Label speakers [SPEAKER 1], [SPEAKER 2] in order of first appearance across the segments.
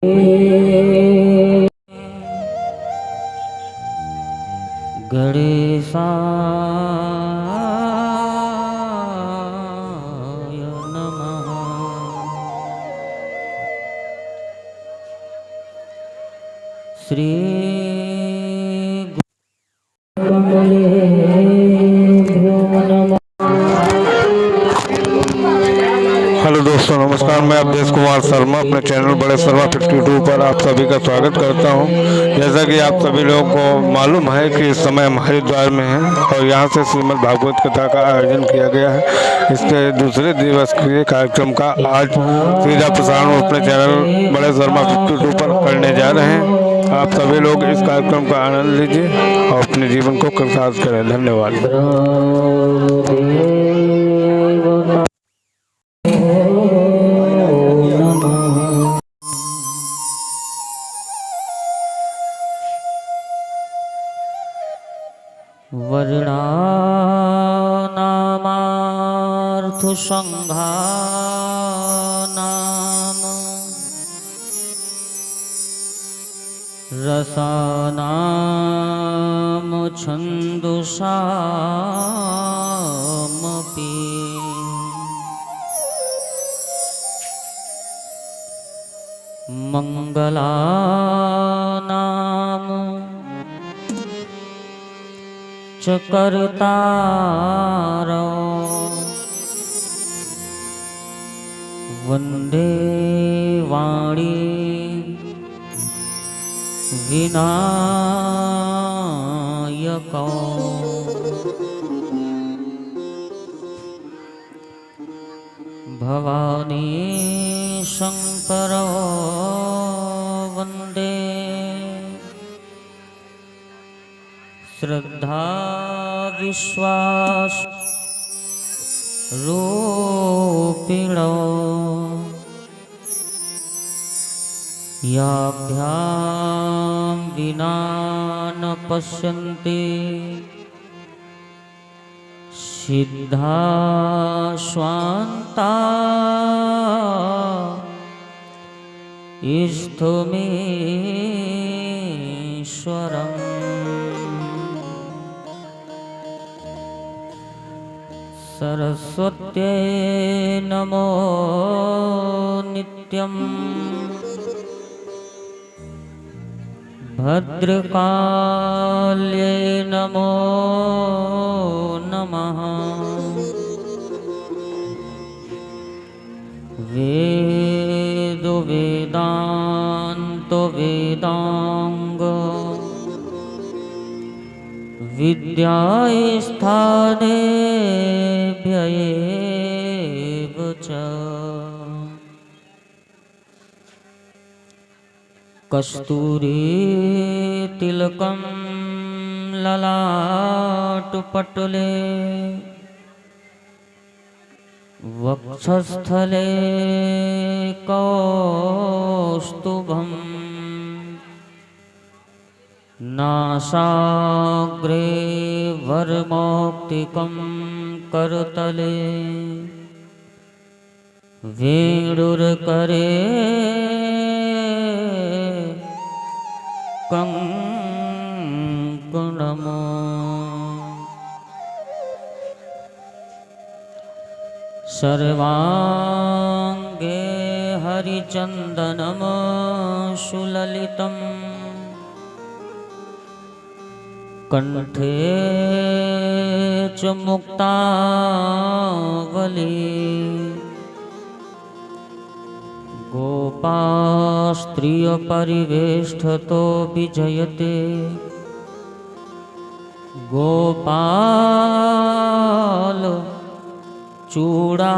[SPEAKER 1] गणेशाय नमः। श्री
[SPEAKER 2] हेलो दोस्तों, नमस्कार। मैं अवधेश कुमार शर्मा अपने चैनल बड़े शर्मा 52 पर आप सभी का स्वागत करता हूं। जैसा कि आप सभी लोगों को मालूम है कि इस समय हम हरिद्वार में हैं और यहां से श्रीमद् भागवत कथा का आयोजन किया गया है। इसके दूसरे दिवस के कार्यक्रम का आज सीधा प्रसारण अपने चैनल बड़े शर्मा 52 पर करने जा रहे हैं। आप सभी लोग इस कार्यक्रम का आनंद लीजिए और अपने जीवन को कृतार्थ करें। धन्यवाद।
[SPEAKER 1] वर्णानामार्थसंघानाम रसानाम छन्दसामपि मंगलानाम च कर्तारो वन्दे वाणी विनायको भवानी शंकरो वन्दे श्रद्धा विश्वास रूपिणो याभ्यां विना न पश्यन्ति सिद्धा स्वान्ता इष्टमेश्वरम् सरस्वत्यै नमो नित्यम् भद्रकाल्यै नमो नमः। वेदो वेदान्तो वेदांग विद्यास्थानेभ्य एव च कस्तूरी तिलकं ललाटपटले वक्षस्थले कौस्तुभम् नासाग्रे वरमौक्तिकं करतले वेणुर्करे कंकणम् सर्वांगे हरिचन्दनं सुललितम् कंठे च मुक्तावली गोपास्त्रियपरिवेष्टतो विजयते गोपाल चूड़ामणि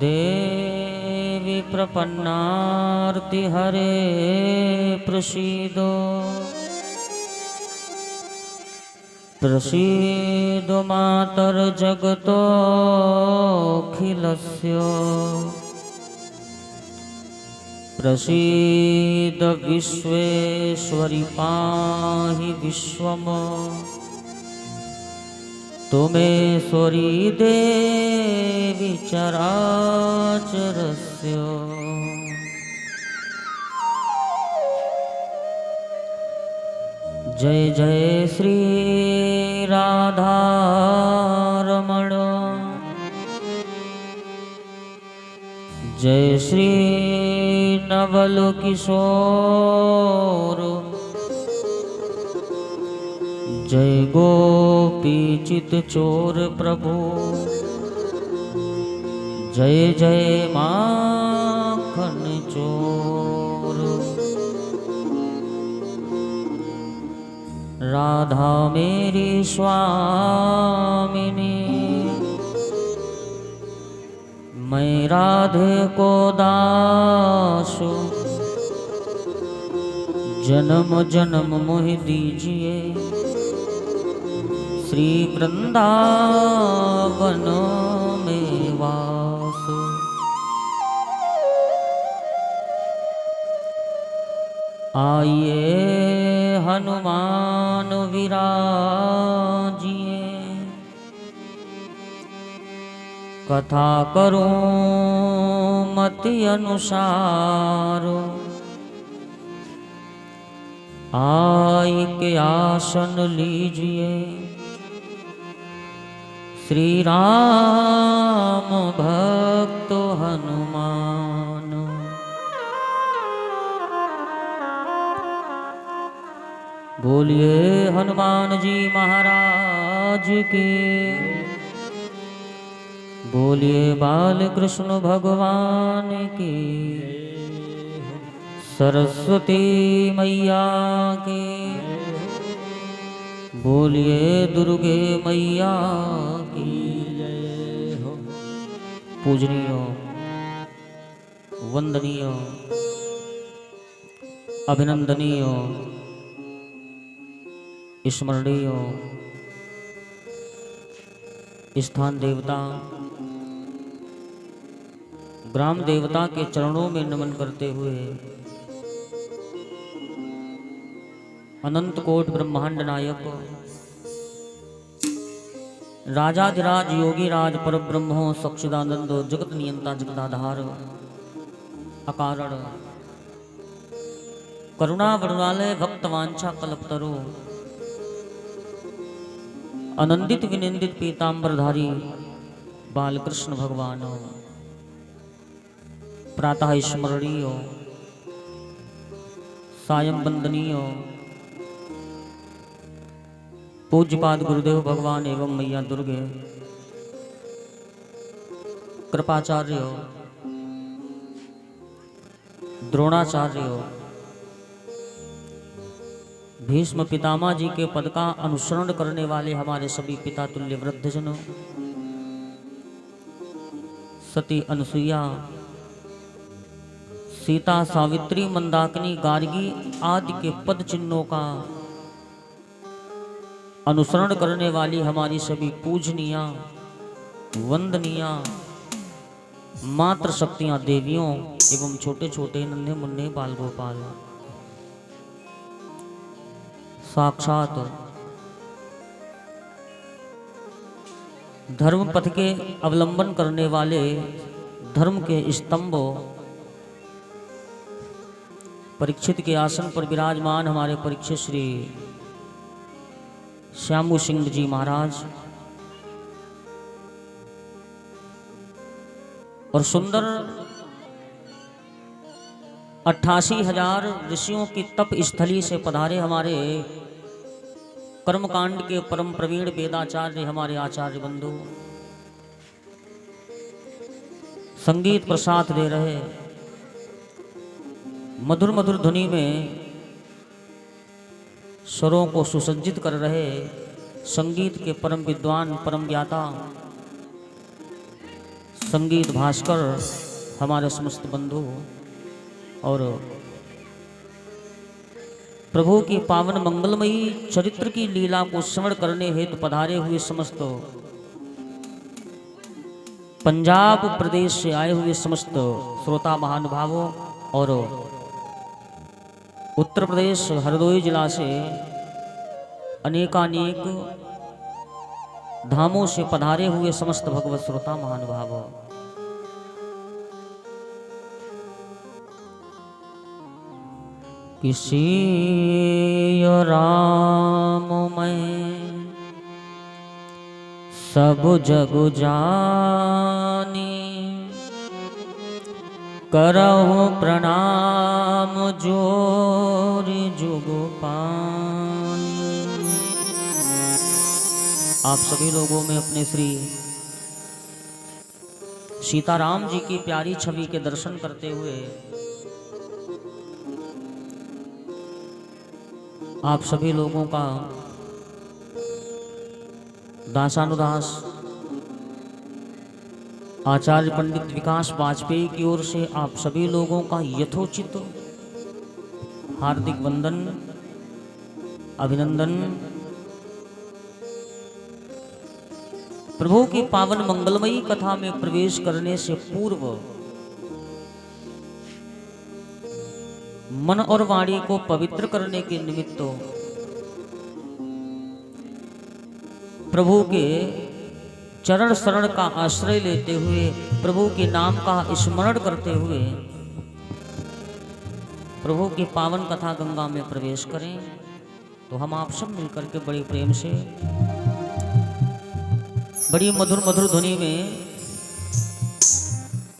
[SPEAKER 1] देवी प्रपन्नार्ति हरे प्रसीदो प्रसीदो मातर्जगतोऽखिलस्य प्रसीद विश्वेश्वरि पाहि विश्वम् तुमेश्वरी देवी चराचरस्य जय जय श्री राधारमण जय श्री नवल किशोर जय गोपी चित चोर प्रभु जय जय माखन चोर राधा मेरी स्वामिनी मैं राधे को दासु जन्म जन्म मोह दीजिए श्री वृंदावन में वास। आइए हनुमान विराजिए कथा करूं मति अनुसार आई के आसन लीजिए श्री राम भक्त हनुमान। बोलिए हनुमान जी महाराज की बोलिए बाल कृष्ण भगवान की सरस्वती मैया की बोलिए दुर्गे मैया की जय हो। पूजनीय वंदनीय अभिनंदनीय स्मरणीय स्थान देवता ग्राम देवता के चरणों में नमन करते हुए अनंत कोट ब्रह्मांड नायक राजाधिराज योगी राज पर ब्रह्मो सच्चिदानंद जगत नियंता जगदाधार अकारण करुणा वरुणालय भक्तवांछा कल्पतरो आनंदित विनिंदित पीतांबरधारी बालकृष्ण भगवान प्रातः स्मरणीय सायं वंदनीय पूज्यपाद गुरुदेव भगवान एवं मैया दुर्गे कृपाचार्य द्रोणाचार्य भीष्म पितामह जी के पद का अनुसरण करने वाले हमारे सभी पिता तुल्य वृद्धजनों सती अनुसुईया सीता सावित्री मंदाकिनी गार्गी आदि के पद चिन्हों का अनुसरण करने वाली हमारी सभी पूजनीय वंदनीय मातृशक्तियां देवियों एवं छोटे छोटे नन्हे मुन्ने बाल गोपाल साक्षात धर्म पथ के अवलंबन करने वाले धर्म के स्तंभ परीक्षित के आसन पर विराजमान हमारे परीक्षित श्री श्यामू सिंह जी महाराज और सुंदर 88,000 ऋषियों की तप स्थली से पधारे हमारे कर्मकांड के परम प्रवीण वेदाचार्य हमारे आचार्य बंधु संगीत प्रसाद दे रहे मधुर मधुर ध्वनि में स्वरों को सुसज्जित कर रहे संगीत के परम विद्वान परम ज्ञाता संगीत भास्कर हमारे समस्त बंधु और प्रभु की पावन मंगलमयी चरित्र की लीला को स्मरण करने हेतु पधारे हुए समस्त पंजाब प्रदेश से आए हुए समस्त श्रोता महानुभावों और उत्तर प्रदेश हरदोई जिला से अनेकानेक धामों से पधारे हुए समस्त भगवत श्रोता महानुभाव, किसी राम में सब जग जानी, करहु प्रणाम जोर जुग पानी। आप सभी लोगों में अपने श्री सीताराम जी की प्यारी छवि के दर्शन करते हुए आप सभी लोगों का दासानुदास आचार्य पंडित विकास वाजपेयी की ओर से आप सभी लोगों का यथोचित हार्दिक वंदन, अभिनंदन। प्रभु की पावन मंगलमयी कथा में प्रवेश करने से पूर्व मन और वाणी को पवित्र करने के निमित्त प्रभु के चरण शरण का आश्रय लेते हुए, प्रभु के नाम का स्मरण करते हुए प्रभु की पावन कथा गंगा में प्रवेश करें। तो हम आप सब मिलकर के बड़े प्रेम से, बड़ी मधुर मधुर ध्वनि में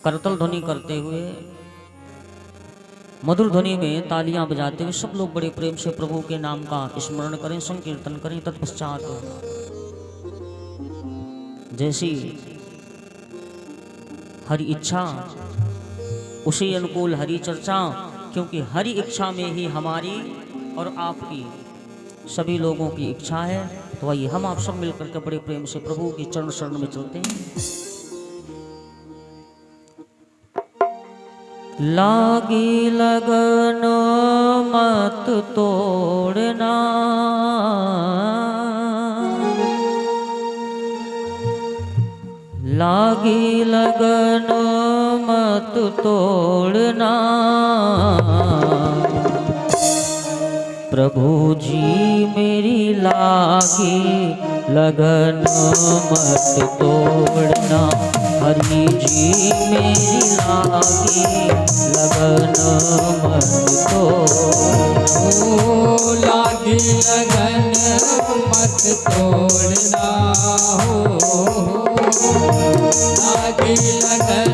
[SPEAKER 1] करतल ध्वनि करते हुए, मधुर ध्वनि में तालियां बजाते हुए सब लोग बड़े प्रेम से प्रभु के नाम का स्मरण करें, संकीर्तन करें। तत्पश्चात जैसी हरि इच्छा उसी अनुकूल हरि चर्चा, क्योंकि हरि इच्छा में ही हमारी और आपकी सभी लोगों की इच्छा है। तो आइए हम आप सब मिलकर के बड़े प्रेम से प्रभु की चरण शरण में चलते हैं। लागी लगन मत तोड़ना, लागी लगन मत तोड़ना, प्रभु जी मेरी लागी लगन मत तोड़ना, हरि जी मेरी लागी लगन मत तोड़ना।
[SPEAKER 3] लागी लगन मत तोड़ना हो, लागी लगन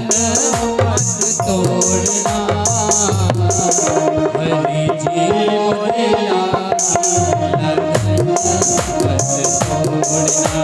[SPEAKER 3] मत तोड़ना, हरि जी मोरे लागी लगन मत तोड़ना।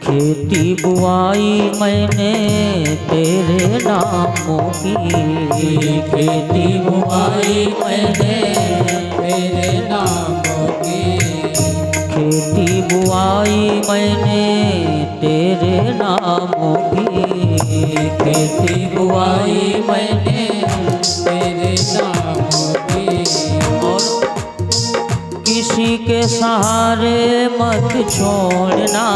[SPEAKER 1] खेती बुआई मैंने तेरे नामों की,
[SPEAKER 3] खेती बुआई मैंने तेरे नामों की,
[SPEAKER 1] खेती बुआई मैंने तेरे नामों की,
[SPEAKER 3] खेती बुआई मैंने तेरे नामों की।
[SPEAKER 1] और किसी के सहारे मत छोड़ना,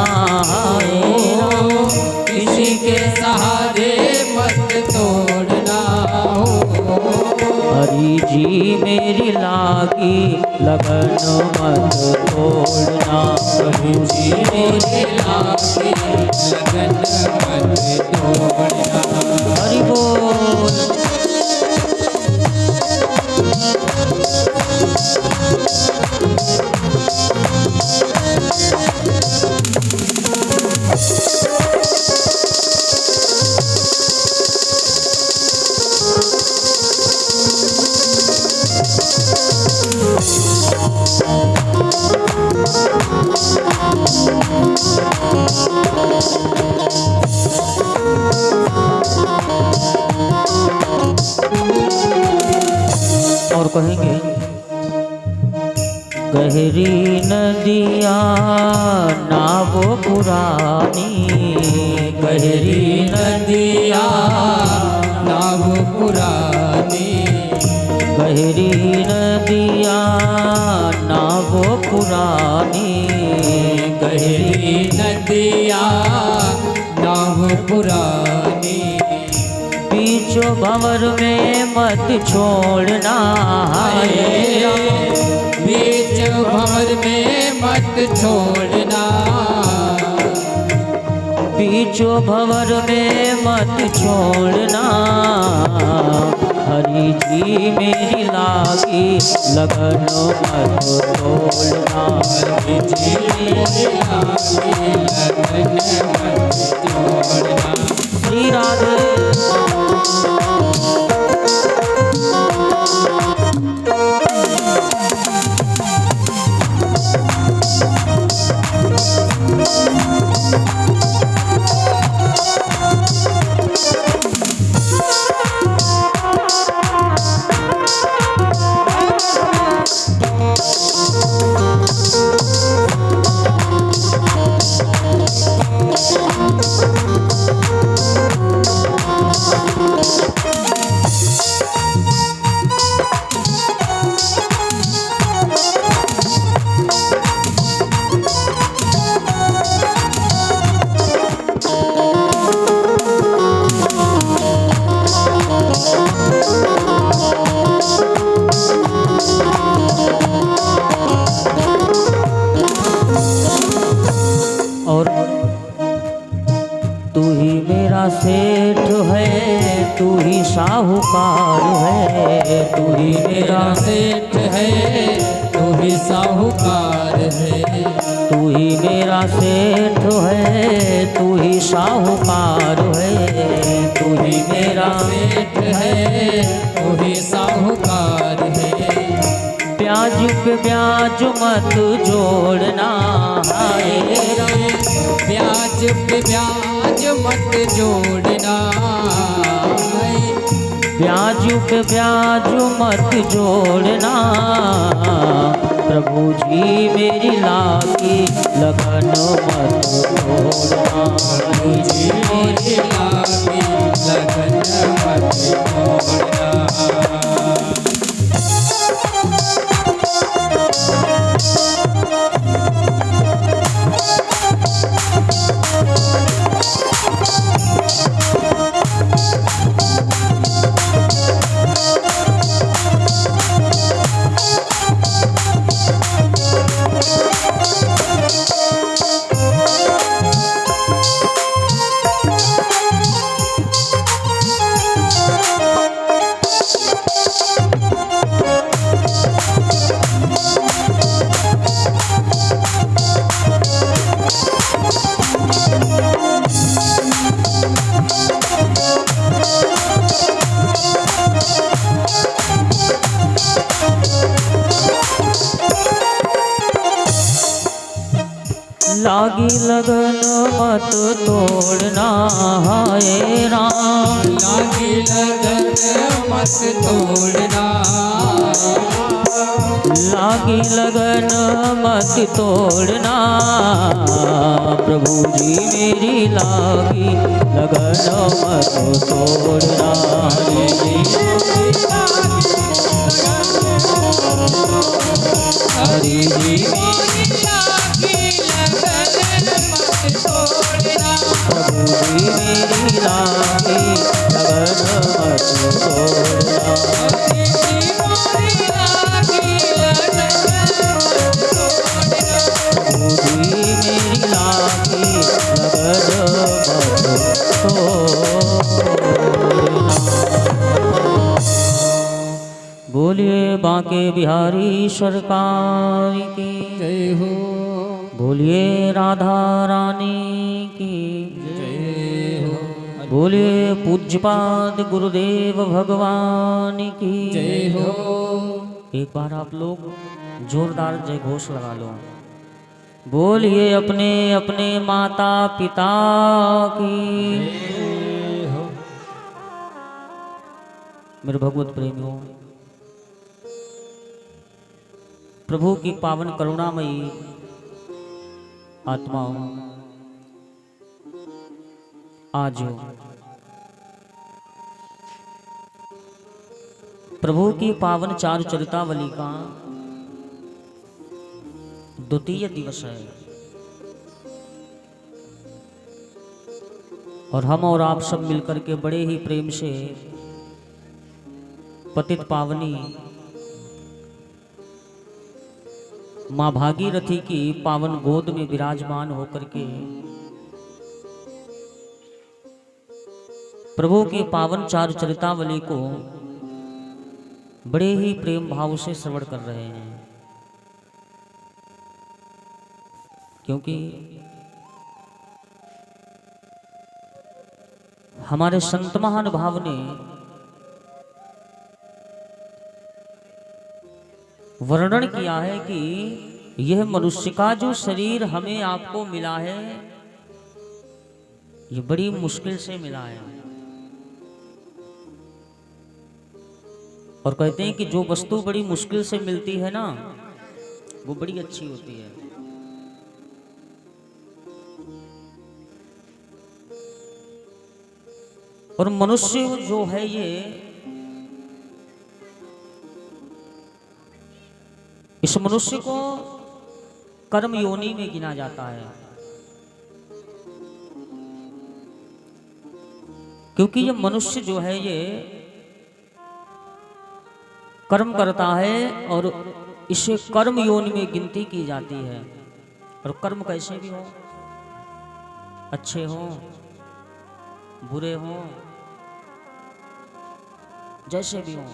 [SPEAKER 3] किसी के सहारे मत तोड़ना हो,
[SPEAKER 1] हरि जी मेरी लागी लगन मत तोड़ना।
[SPEAKER 3] हरि जी मेरी लागी लगन मत तोड़ना।
[SPEAKER 1] हरि बोल। और कहेंगे गहरी नदिया नाव पुरानी,
[SPEAKER 3] गहरी नदिया नाव पुरानी।
[SPEAKER 1] गहरी नदिया नाव पुरानी।
[SPEAKER 3] गहरी नदिया नाव पुरानी।
[SPEAKER 1] बीचों भंवर में मत छोड़ना।
[SPEAKER 3] बीच भंवर में मत छोड़ना।
[SPEAKER 1] बीचों भंवर में मत छोड़ना। हरि जी मेरी लागी लगन मत तोड़ना।
[SPEAKER 3] हरि जी मेरी लागी लगन मत तोड़ना।
[SPEAKER 1] श्री राधे। और तू ही मेरा सेठ है, तू ही साहूकार है। तू ही
[SPEAKER 3] मेरा सेठ है, तू ही साहूकार है।
[SPEAKER 1] तू ही मेरा सेठ है, तू ही साहूकार है।
[SPEAKER 3] तू ही मेरा सेठ है, तू ही साहूकार है।
[SPEAKER 1] ब्याज पे ब्याज मत जोड़ना।
[SPEAKER 3] ब्याज पे ब्याज मत जोड़ना।
[SPEAKER 1] ब्याज पे ब्याज मत जोड़ना। प्रभु जी मेरी लागी लगन मत तोड़ना।
[SPEAKER 3] प्रभु जी मेरी लागी लगन मत तोड़ना।
[SPEAKER 1] लागी लगन मत तोड़ना। हाय राम।
[SPEAKER 3] लागी लगन मत तोड़ना।
[SPEAKER 1] लागी लगन मत तोड़ना। प्रभु जी मेरी लागी लगन मत तोड़ना। हरि जी प्रभु जी मेरी लागी लगन मत तोड़ना। बोलिए बांके बिहारी सरकार की,
[SPEAKER 3] जय हो।
[SPEAKER 1] बोलिए राधा रानी की,
[SPEAKER 3] जय हो।
[SPEAKER 1] बोलिए पूज्यपाद गुरुदेव भगवान की
[SPEAKER 3] जय हो।
[SPEAKER 1] एक बार आप लोग जोरदार जय घोष लगा लो। बोलिए अपने अपने माता पिता की।
[SPEAKER 3] जय हो।
[SPEAKER 1] मेरे भगवत प्रेमियों, प्रभु की पावन करुणामयी आत्माओं, आज प्रभु की पावन चारु चरितावली का द्वितीय दिवस है और हम और आप सब मिलकर के बड़े ही प्रेम से पतित पावनी माँ भागीरथी की पावन गोद में विराजमान होकर के प्रभु की पावन चारु चरितावली को बड़े ही प्रेम भाव से श्रवण कर रहे हैं, क्योंकि हमारे संत महानुभाव ने वर्णन किया है कि यह मनुष्य का जो शरीर हमें आपको मिला है, ये बड़ी मुश्किल से मिला है। और कहते हैं कि जो वस्तु बड़ी मुश्किल से मिलती है ना, वो बड़ी अच्छी होती है। और मनुष्य जो है ये इस मनुष्य को कर्म योनि में गिना जाता है, क्योंकि ये मनुष्य जो है ये कर्म करता है और इसे कर्म योनि में गिनती की जाती है। और कर्म कैसे भी हो, अच्छे हो बुरे हो, जैसे भी हो,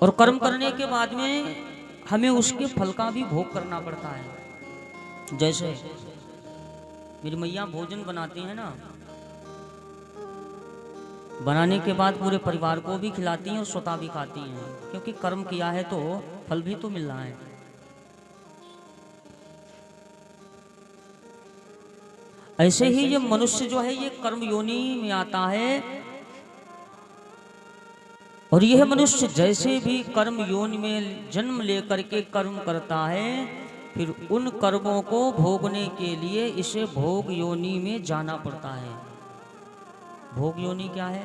[SPEAKER 1] और कर्म करने के बाद में हमें उसके फल का भी भोग करना पड़ता है। जैसे मेरी मैया भोजन बनाती है ना, बनाने के बाद पूरे परिवार को भी खिलाती हैं और स्वतः भी खाती हैं, क्योंकि कर्म किया है तो फल भी तो मिल रहा है। ऐसे ही ये मनुष्य जो है ये कर्म योनि में आता है, और यह मनुष्य जैसे भी कर्म योनि में जन्म लेकर के कर्म करता है, फिर उन कर्मों को भोगने के लिए इसे भोग योनि में जाना पड़ता है। भोग योनि क्या है?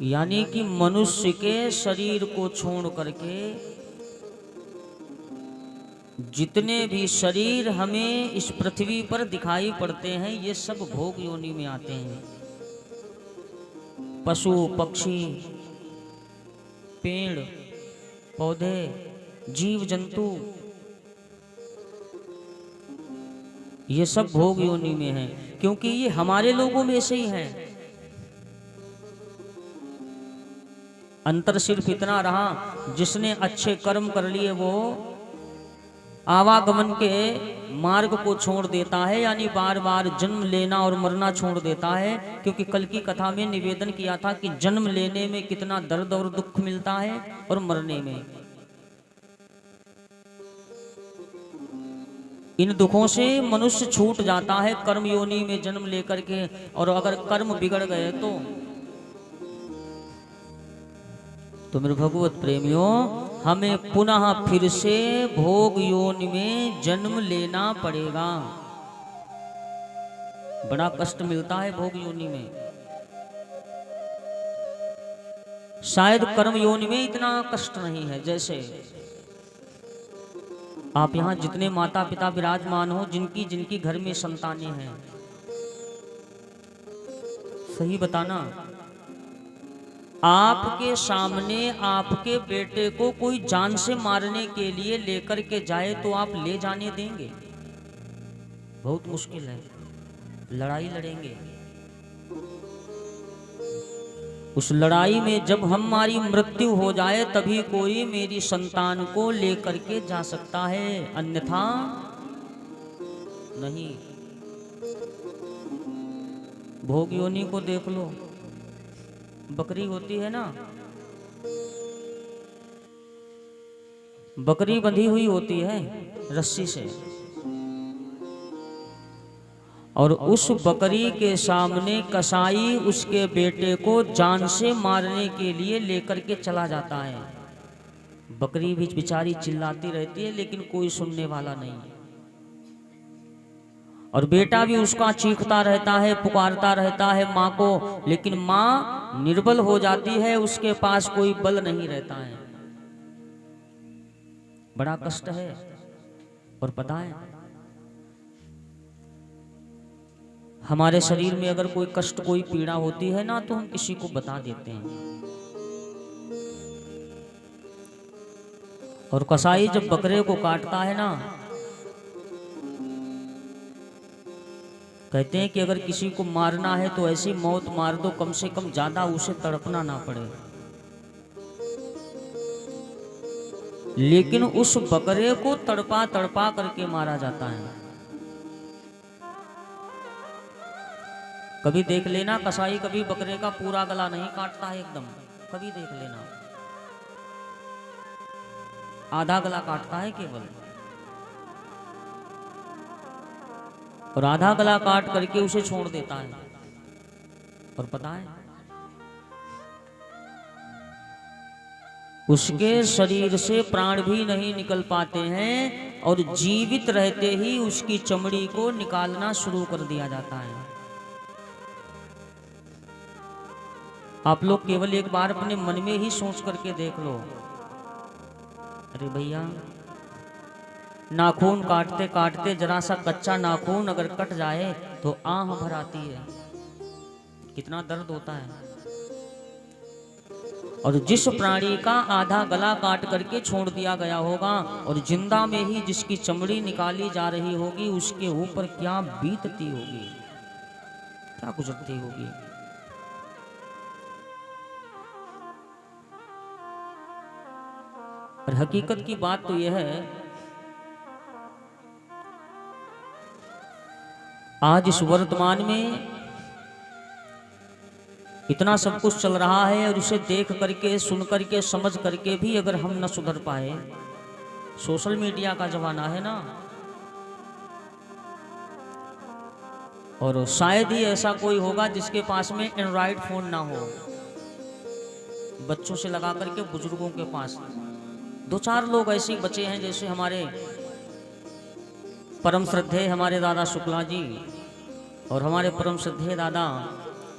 [SPEAKER 1] यानी कि मनुष्य के शरीर को छोड़ करके जितने भी शरीर हमें इस पृथ्वी पर दिखाई पड़ते हैं, ये सब भोग योनि में आते हैं। पशु पक्षी, पेड़ पौधे, जीव जंतु, ये सब भोग योनि में है, क्योंकि ये हमारे लोगों में से ही है। अंतर सिर्फ इतना रहा, जिसने अच्छे कर्म कर लिए वो आवागमन के मार्ग को छोड़ देता है, यानी बार बार जन्म लेना और मरना छोड़ देता है। क्योंकि कल की कथा में निवेदन किया था कि जन्म लेने में कितना दर्द और दुख मिलता है और मरने में। इन दुखों से मनुष्य छूट जाता है कर्म योनि में जन्म लेकर के, और अगर कर्म बिगड़ गए तो मेरे भगवत प्रेमियों, हमें पुनः फिर से भोग योनि में जन्म लेना पड़ेगा। बड़ा कष्ट मिलता है भोग योनि में। शायद कर्म योनि में इतना कष्ट नहीं है। जैसे आप यहाँ जितने माता पिता विराजमान हो, जिनकी जिनकी घर में संतानें हैं, सही बताना, आपके सामने आपके बेटे को कोई जान से मारने के लिए लेकर के जाए तो आप ले जाने देंगे? बहुत मुश्किल है, लड़ाई लड़ेंगे। उस लड़ाई में जब हमारी मृत्यु हो जाए तभी कोई मेरी संतान को लेकर के जा सकता है, अन्यथा नहीं। भोग योनि को देख लो, बकरी होती है ना, बकरी बंधी हुई होती है रस्सी से, और उस बकरी के सामने कसाई उसके बेटे को जान से मारने के लिए लेकर के चला जाता है। बकरी भी बेचारी चिल्लाती रहती है लेकिन कोई सुनने वाला नहीं, और बेटा भी उसका चीखता रहता है, पुकारता रहता है माँ को, लेकिन माँ निर्बल हो जाती है, उसके पास कोई बल नहीं रहता है। बड़ा कष्ट है। और पता है, हमारे शरीर में अगर कोई कष्ट, कोई पीड़ा होती है ना, तो हम किसी को बता देते हैं। और कसाई जब बकरे को काटता है ना, कहते हैं कि अगर किसी को मारना है तो ऐसी मौत मार दो कम से कम ज्यादा उसे तड़पना ना पड़े। लेकिन उस बकरे को तड़पा तड़पा करके मारा जाता है। कभी देख लेना, कसाई कभी बकरे का पूरा गला नहीं काटता है एकदम, कभी देख लेना, आधा गला काटता है केवल, और आधा गला काट करके उसे छोड़ देता है। और पता है, उसके शरीर से प्राण भी नहीं निकल पाते हैं, और जीवित रहते ही उसकी चमड़ी को निकालना शुरू कर दिया जाता है। आप लोग केवल एक बार अपने मन में ही सोच करके देख लो, अरे भैया, नाखून काटते काटते जरा सा कच्चा नाखून अगर कट जाए तो आह भर आती है, कितना दर्द होता है। और जिस प्राणी का आधा गला काट करके छोड़ दिया गया होगा और जिंदा में ही जिसकी चमड़ी निकाली जा रही होगी, उसके ऊपर क्या बीतती होगी, क्या गुजरती होगी। और हकीकत की बात तो यह है, आज इस वर्तमान में इतना सब कुछ चल रहा है, और उसे देख करके, सुन करके, समझ करके भी अगर हम न सुधर पाए, सोशल मीडिया का जमाना है ना, और शायद ही ऐसा कोई होगा जिसके पास में एंड्रॉइड फोन ना हो, बच्चों से लगा करके बुजुर्गों के पास। दो चार लोग ऐसे बचे हैं, जैसे हमारे परम श्रद्धेय हमारे दादा शुक्ला जी और हमारे परम श्रद्धेय दादा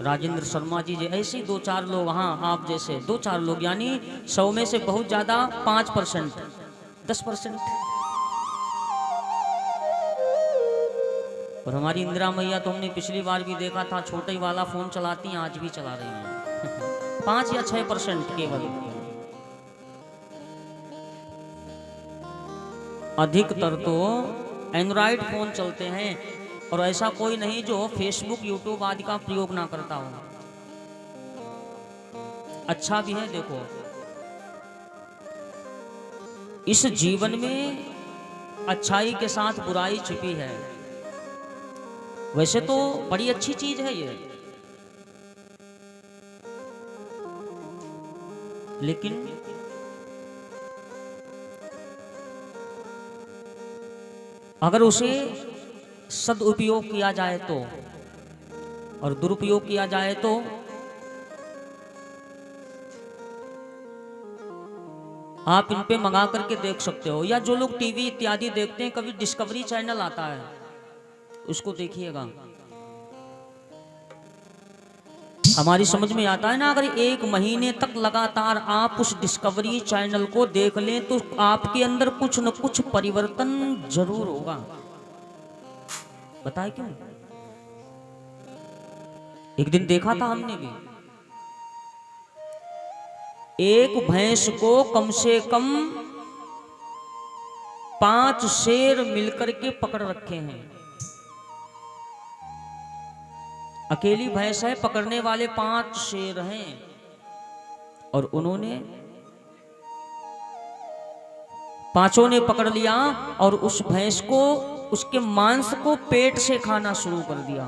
[SPEAKER 1] राजेंद्र शर्मा जी, ऐसे दो चार लोग, हाँ आप जैसे दो चार लोग, यानी 100 में से बहुत ज्यादा 5%, 10%। और हमारी इंदिरा मैया तो हमने पिछली बार भी देखा था, छोटे ही वाला फोन चलाती हैं, आज भी चला रही हैं। 5 या 6% केवल, अधिकतर तो एंड्रॉइड फोन चलते हैं। और ऐसा कोई नहीं जो फेसबुक, यूट्यूब आदि का प्रयोग ना करता हो। अच्छा भी है, देखो इस जीवन में अच्छाई के साथ बुराई छिपी है। वैसे तो बड़ी अच्छी चीज है ये, लेकिन अगर उसे सदुपयोग किया जाए तो, और दुरुपयोग किया जाए तो आप इन पे मंगा करके देख सकते हो। या जो लोग टीवी इत्यादि देखते हैं, कभी डिस्कवरी चैनल आता है, उसको देखिएगा, हमारी समझ में आता है ना। अगर 1 महीने तक लगातार आप उस डिस्कवरी चैनल को देख लें तो आपके अंदर कुछ न कुछ परिवर्तन जरूर होगा। बताए क्यों? एक दिन देखा था हमने भी, एक भैंस को कम से कम 5 शेर मिलकर के पकड़ रखे हैं। अकेली भैंस है, पकड़ने वाले 5 शेर हैं और उन्होंने पांचों ने पकड़ लिया और उस भैंस को, उसके मांस को पेट से खाना शुरू कर दिया।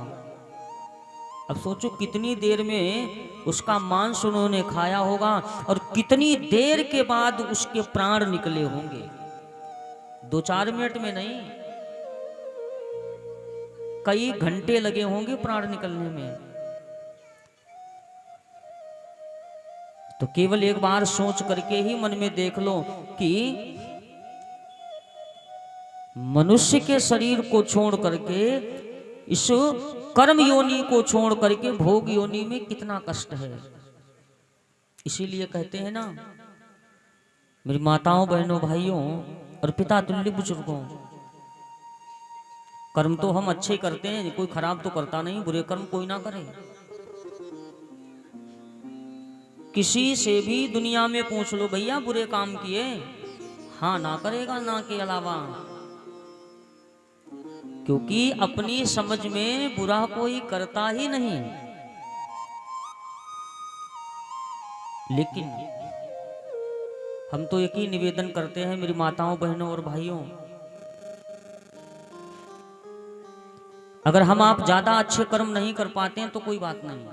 [SPEAKER 1] अब सोचो कितनी देर में उसका मांस उन्होंने खाया होगा और कितनी देर के बाद उसके प्राण निकले होंगे। 2-4 मिनट में नहीं, कई घंटे लगे होंगे प्राण निकलने में। तो केवल एक बार सोच करके ही मन में देख लो कि मनुष्य के शरीर को छोड़ करके, इस कर्म योनि को छोड़ करके भोग योनि में कितना कष्ट है। इसीलिए कहते हैं ना, मेरी माताओं, बहनों, भाइयों और पिता तुल्य बुजुर्गों, कर्म तो हम अच्छे करते हैं, कोई खराब तो करता नहीं, बुरे कर्म कोई ना करे। किसी से भी दुनिया में पूछ लो, भैया बुरे काम किए? हाँ ना करेगा, ना के अलावा। क्योंकि अपनी समझ में बुरा कोई करता ही नहीं। लेकिन हम तो एक ही निवेदन करते हैं मेरी माताओं, बहनों और भाइयों, अगर हम आप ज्यादा अच्छे कर्म नहीं कर पाते हैं तो कोई बात नहीं,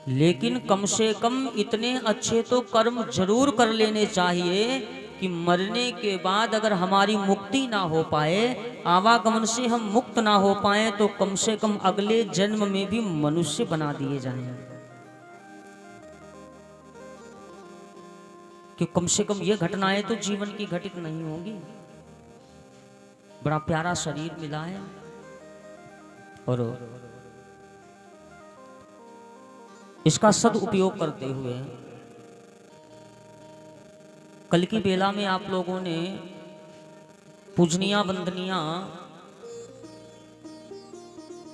[SPEAKER 1] लेकिन कम से कम इतने अच्छे तो कर्म जरूर कर लेने चाहिए कि मरने के बाद अगर हमारी मुक्ति ना हो पाए, आवागमन से हम मुक्त ना हो पाए, तो कम से कम अगले जन्म में भी मनुष्य बना दिए जाएं। कि कम से कम ये घटनाएं तो जीवन की घटित नहीं होंगी। बड़ा प्यारा शरीर मिला है और इसका सदुपयोग करते हुए कल की बेला में आप लोगों ने पूजनिया वंदनिया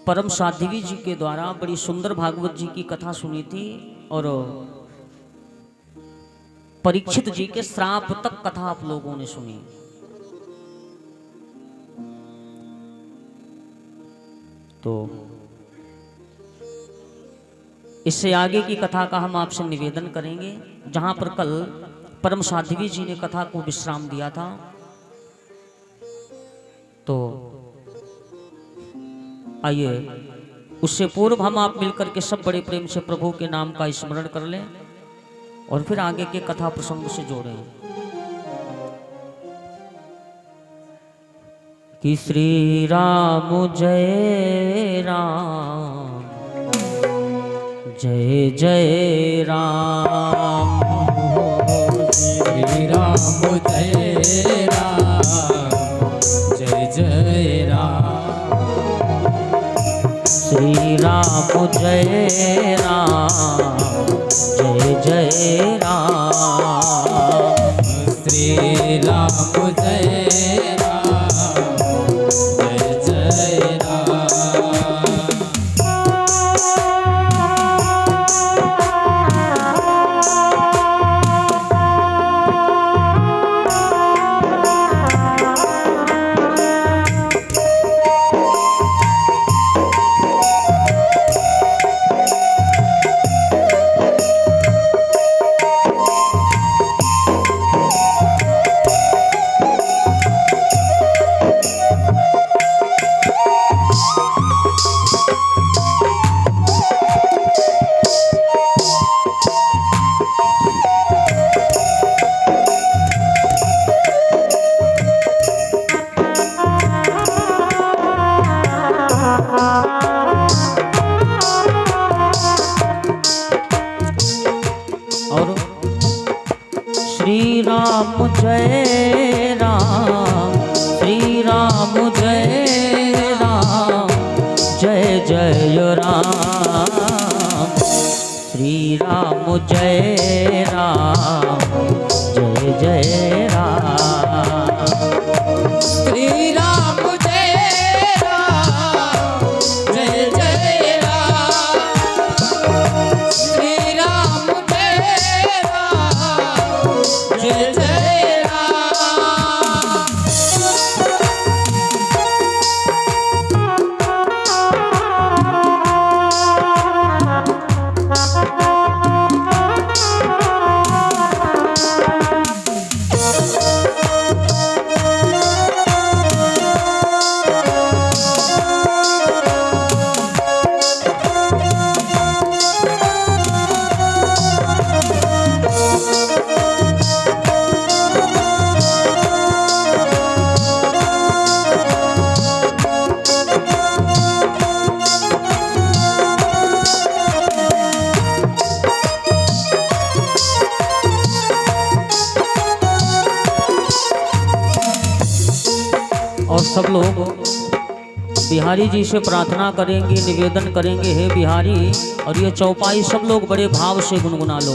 [SPEAKER 1] परम साध्वी जी के द्वारा बड़ी सुंदर भागवत जी की कथा सुनी थी और परीक्षित जी के श्राप तक कथा आप लोगों ने सुनी। तो इससे आगे की कथा का हम आपसे निवेदन करेंगे, जहां पर कल परम साध्वी जी ने कथा को विश्राम दिया था। तो आइए उससे पूर्व हम आप मिलकर के सब बड़े प्रेम से प्रभु के नाम का स्मरण कर लें और फिर आगे के कथा प्रसंग से जोड़ें। कि श्री राम जय राम, जय जय राम,
[SPEAKER 3] श्री राम जय राम, जय जय राम,
[SPEAKER 1] श्री राम जय राम, जय जय राम,
[SPEAKER 3] श्री राम जय राम, जय जय राम।
[SPEAKER 1] और श्री राम जय राम, श्री राम जय राम, जय जय राम, श्री राम जय राम, जय जय राम,
[SPEAKER 3] श्री राम जय राम, जय जय राम, श्री राम जय राम, जय जय राम।
[SPEAKER 1] सब लोग बिहारी जी से प्रार्थना करेंगे, निवेदन करेंगे, हे बिहारी। और ये चौपाई सब लोग बड़े भाव से गुनगुना लो।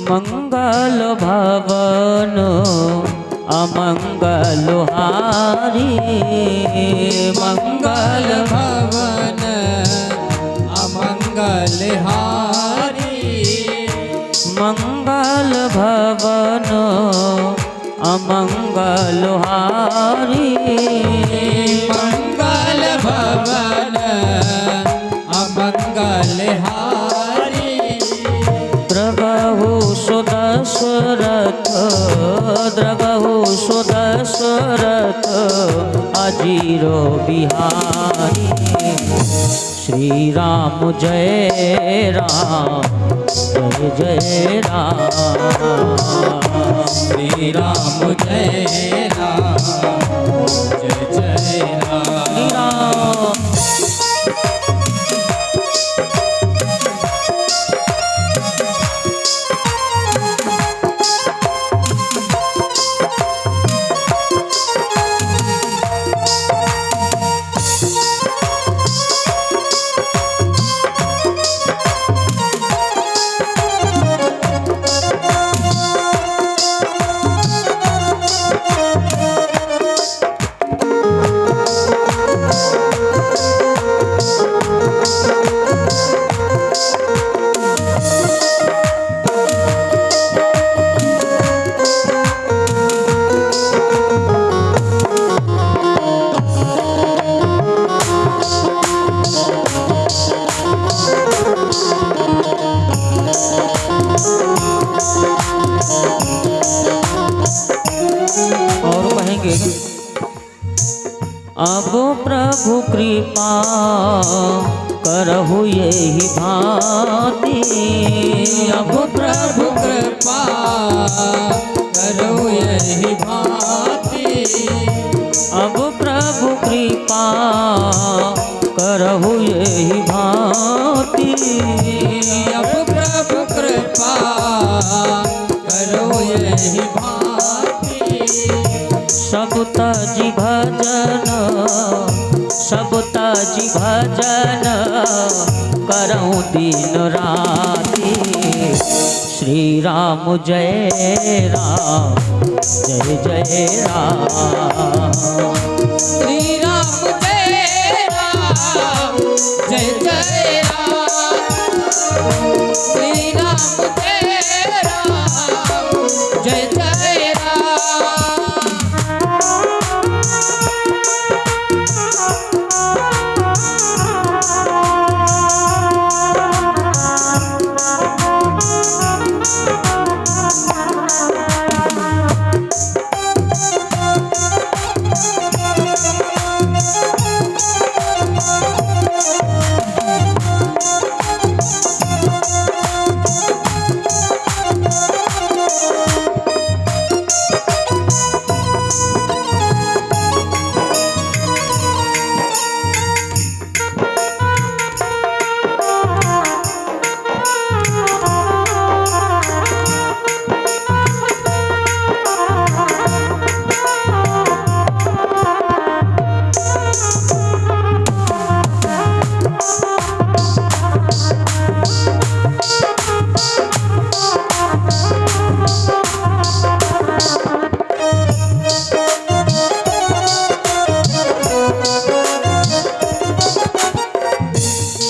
[SPEAKER 1] मंगल भवन अमंगल हारी,
[SPEAKER 3] मंगल भवन अमंगल हारी,
[SPEAKER 1] मंगल भवन अमंगल हारी,
[SPEAKER 3] मंगल भवन अमंगल हारी।
[SPEAKER 1] द्रवहु सुदशरथ, द्रवहु सुदशरथ अजीरो बिहारी। श्री राम जय राम, जय जय राम।
[SPEAKER 3] श्री राम जय राम, जय जय राम।
[SPEAKER 1] अब प्रभु कृपा करहु यही भांति,
[SPEAKER 3] अब प्रभु कृपा करो यही भांति,
[SPEAKER 1] अब प्रभु कृपा करहु यही भांति,
[SPEAKER 3] अब प्रभु कृपा करो यही भांति।
[SPEAKER 1] सब तजी भजन, सब तजी भजन करऊं दिन राति। श्री राम जय राम, जय जय राम।
[SPEAKER 3] श्री राम जय राम, जय जय राम। श्री राम जय राम, जय जय राम।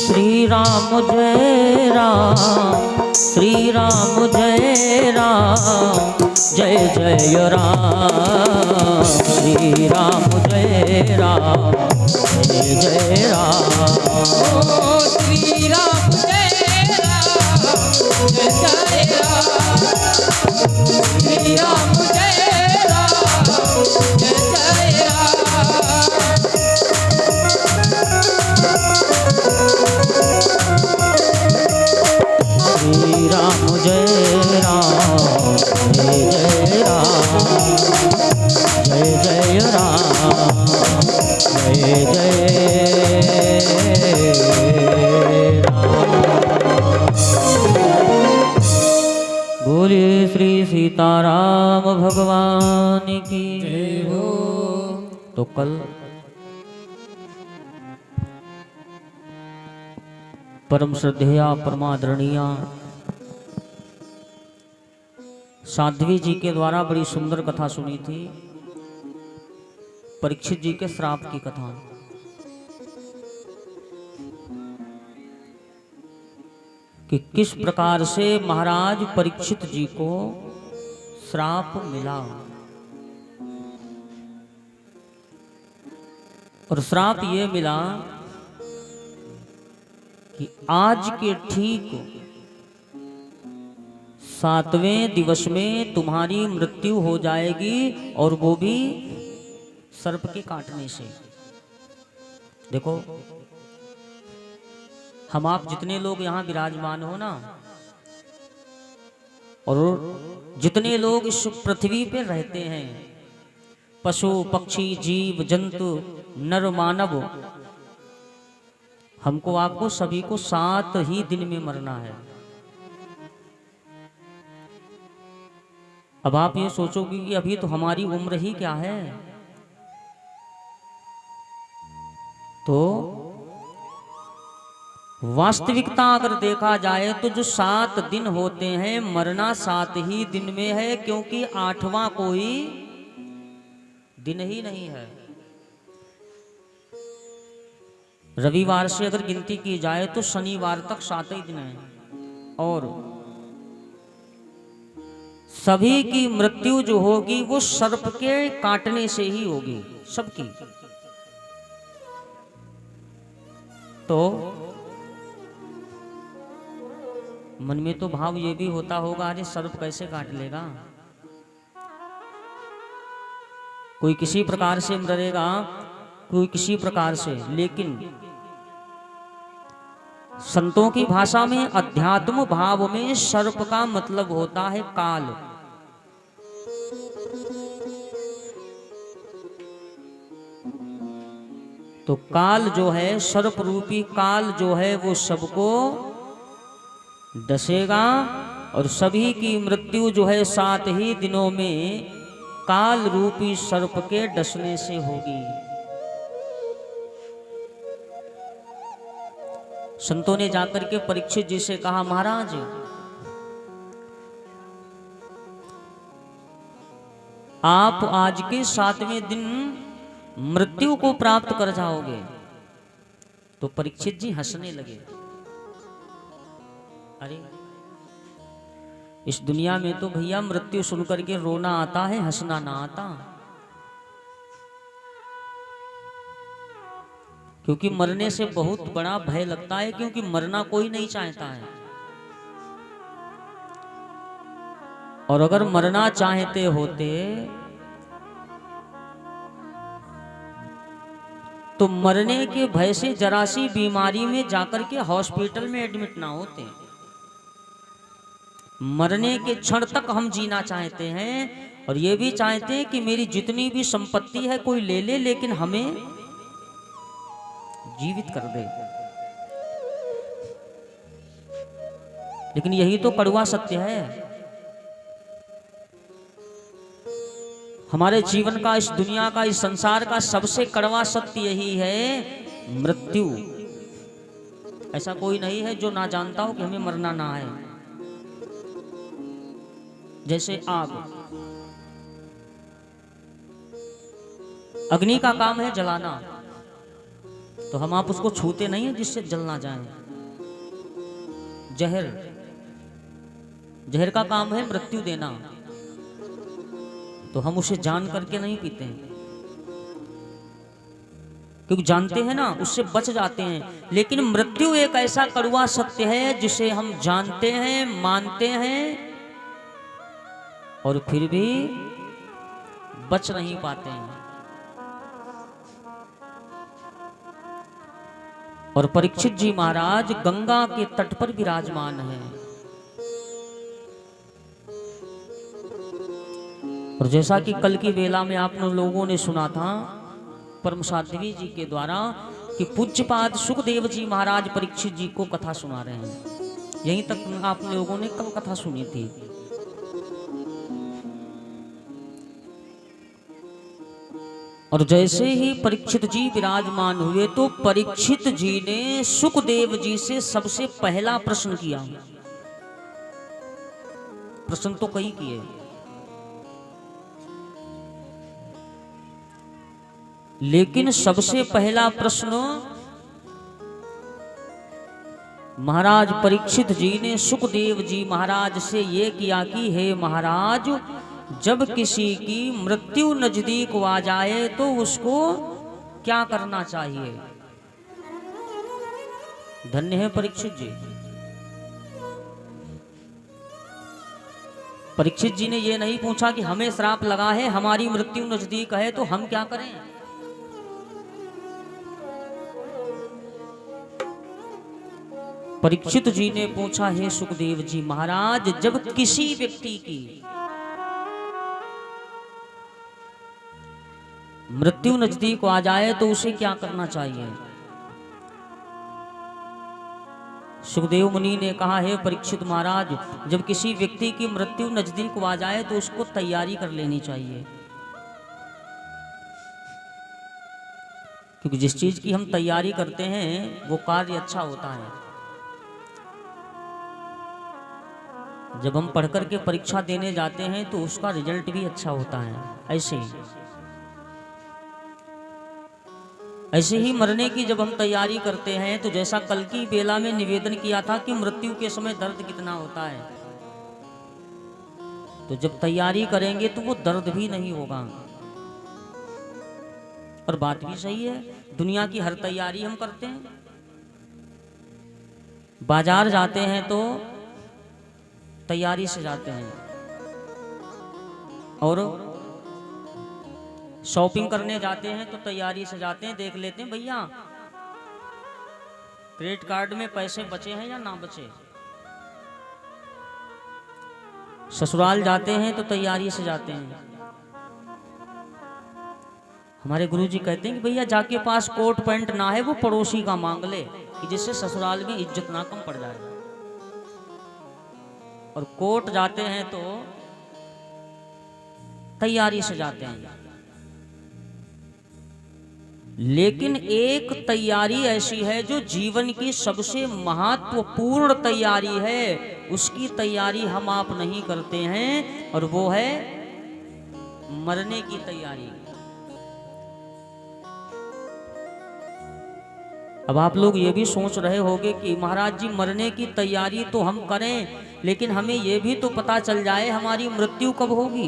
[SPEAKER 1] श्री राम जय राम, श्री राम जय राम, जय जय राम। श्री राम जय राम, जय जय राम।
[SPEAKER 3] ओ श्री राम जय राम, जय जय राम। श्री राम जय राम, जय जय राम।
[SPEAKER 1] श्री राम जय राम, जय जय राम, जय जय राम, जय जय राम। बोलिए श्री सीताराम भगवान की
[SPEAKER 3] जय हो।
[SPEAKER 1] तो कल परम श्रद्धेया परमादरणीय साध्वी जी के द्वारा बड़ी सुंदर कथा सुनी थी, परीक्षित जी के श्राप की कथा। कि किस प्रकार से महाराज परीक्षित जी को श्राप मिला, और श्राप ये मिला कि आज के ठीक 7वें दिवस में तुम्हारी मृत्यु हो जाएगी, और वो भी सर्प के काटने से। देखो, हम आप जितने लोग यहाँ विराजमान हो ना, और जितने लोग इस पृथ्वी पे रहते हैं, पशु पक्षी जीव जंतु नर मानव, हमको आपको सभी को 7 ही दिन में मरना है। अब आप ये सोचोगे कि अभी तो हमारी उम्र ही क्या है, तो वास्तविकता अगर देखा जाए तो जो 7 दिन होते हैं, मरना 7 ही दिन में है, क्योंकि 8वां कोई दिन ही नहीं है। रविवार से अगर गिनती की जाए तो शनिवार तक 7 ही दिन है, और सभी की मृत्यु जो होगी वो सर्प के काटने से ही होगी, सबकी। तो मन में तो भाव ये भी होता होगा, अरे सर्प कैसे काट लेगा, कोई किसी प्रकार से मरेगा, कोई किसी प्रकार से। लेकिन संतों की भाषा में अध्यात्म भाव में सर्प का मतलब होता है काल। तो काल जो है, सर्प रूपी काल जो है, वो सबको डसेगा, और सभी की मृत्यु जो है 7 ही दिनों में काल रूपी सर्प के डसने से होगी। संतों ने जाकर के परीक्षित जी से कहा, महाराज आप आज के 7वें दिन मृत्यु को प्राप्त कर जाओगे। तो परीक्षित जी हंसने लगे। अरे इस दुनिया में तो भैया मृत्यु सुनकर के रोना आता है, हंसना ना आता। क्योंकि मरने से बहुत बड़ा भय लगता है, क्योंकि मरना कोई नहीं चाहता है। और अगर मरना चाहते होते तो मरने के भय से जरा सी बीमारी में जाकर के हॉस्पिटल में एडमिट ना होते। मरने के क्षण तक हम जीना चाहते हैं, और ये भी चाहते हैं कि मेरी जितनी भी संपत्ति है कोई ले ले, लेकिन हमें जीवित कर दे। लेकिन यही तो कड़वा सत्य है। हमारे जीवन का, इस दुनिया का, इस संसार का सबसे कड़वा सत्य यही है, मृत्यु। ऐसा कोई नहीं है जो ना जानता हो कि हमें मरना ना है। जैसे आग, अग्नि का काम है जलाना, तो हम आप उसको छूते नहीं है जिससे जल ना जाए। जहर, जहर का काम है मृत्यु देना, तो हम उसे जान करके नहीं पीते हैं, क्योंकि जानते हैं ना उससे बच जाते हैं। लेकिन मृत्यु एक ऐसा कड़वा सत्य है जिसे हम जानते हैं, मानते हैं, और फिर भी बच नहीं पाते हैं। और परीक्षित जी महाराज गंगा के तट पर विराजमान हैं। और जैसा कि कल की वेला में आप लोगों ने सुना था परम साध्वी जी के द्वारा कि पूज्यपाद सुखदेव जी महाराज परीक्षित जी को कथा सुना रहे हैं। यहीं तक आप लोगों ने कल कथा सुनी थी। और जैसे ही परीक्षित जी विराजमान हुए तो परीक्षित जी ने सुखदेव जी से सबसे पहला प्रश्न किया। प्रश्न तो कई किए, लेकिन सबसे पहला प्रश्न महाराज परीक्षित जी ने सुखदेव जी महाराज से ये किया कि हे महाराज, जब किसी की मृत्यु नजदीक आ जाए तो उसको क्या करना चाहिए। धन्य है परीक्षित जी। परीक्षित जी ने ये नहीं पूछा कि हमें श्राप लगा है, हमारी मृत्यु नजदीक है तो हम क्या करें। परीक्षित जी ने पूछा, हे सुखदेव जी महाराज, जब किसी व्यक्ति की मृत्यु नजदीक आ जाए तो उसे क्या करना चाहिए। सुखदेव मुनि ने कहा, हे परीक्षित महाराज, जब किसी व्यक्ति की मृत्यु नजदीक आ जाए तो उसको तैयारी कर लेनी चाहिए, क्योंकि जिस चीज की हम तैयारी करते हैं वो कार्य अच्छा होता है। जब हम पढ़ करके परीक्षा देने जाते हैं तो उसका रिजल्ट भी अच्छा होता है। ऐसे ही मरने की जब हम तैयारी करते हैं तो जैसा कल की बेला में निवेदन किया था कि मृत्यु के समय दर्द कितना होता है, तो जब तैयारी करेंगे तो वो दर्द भी नहीं होगा। और बात भी सही है, दुनिया की हर तैयारी हम करते हैं। बाजार जाते हैं तो तैयारी से जाते हैं, और शॉपिंग करने जाते हैं तो तैयारी से जाते हैं। देख लेते हैं भैया क्रेडिट कार्ड में पैसे बचे हैं या ना बचे। ससुराल जाते हैं तो तैयारी से जाते हैं। हमारे गुरुजी कहते हैं कि भैया जाके पास कोट पैंट ना है वो पड़ोसी का मांग ले, कि जिससे ससुराल में इज्जत ना कम पड़ जाए। और कोर्ट जाते हैं तो तैयारी से जाते हैं। लेकिन एक तैयारी ऐसी है जो जीवन की सबसे महत्वपूर्ण तैयारी है, उसकी तैयारी हम आप नहीं करते हैं, और वो है मरने की तैयारी। अब आप लोग ये भी सोच रहे होंगे कि महाराज जी मरने की तैयारी तो हम करें, लेकिन हमें ये भी तो पता चल जाए हमारी मृत्यु कब होगी।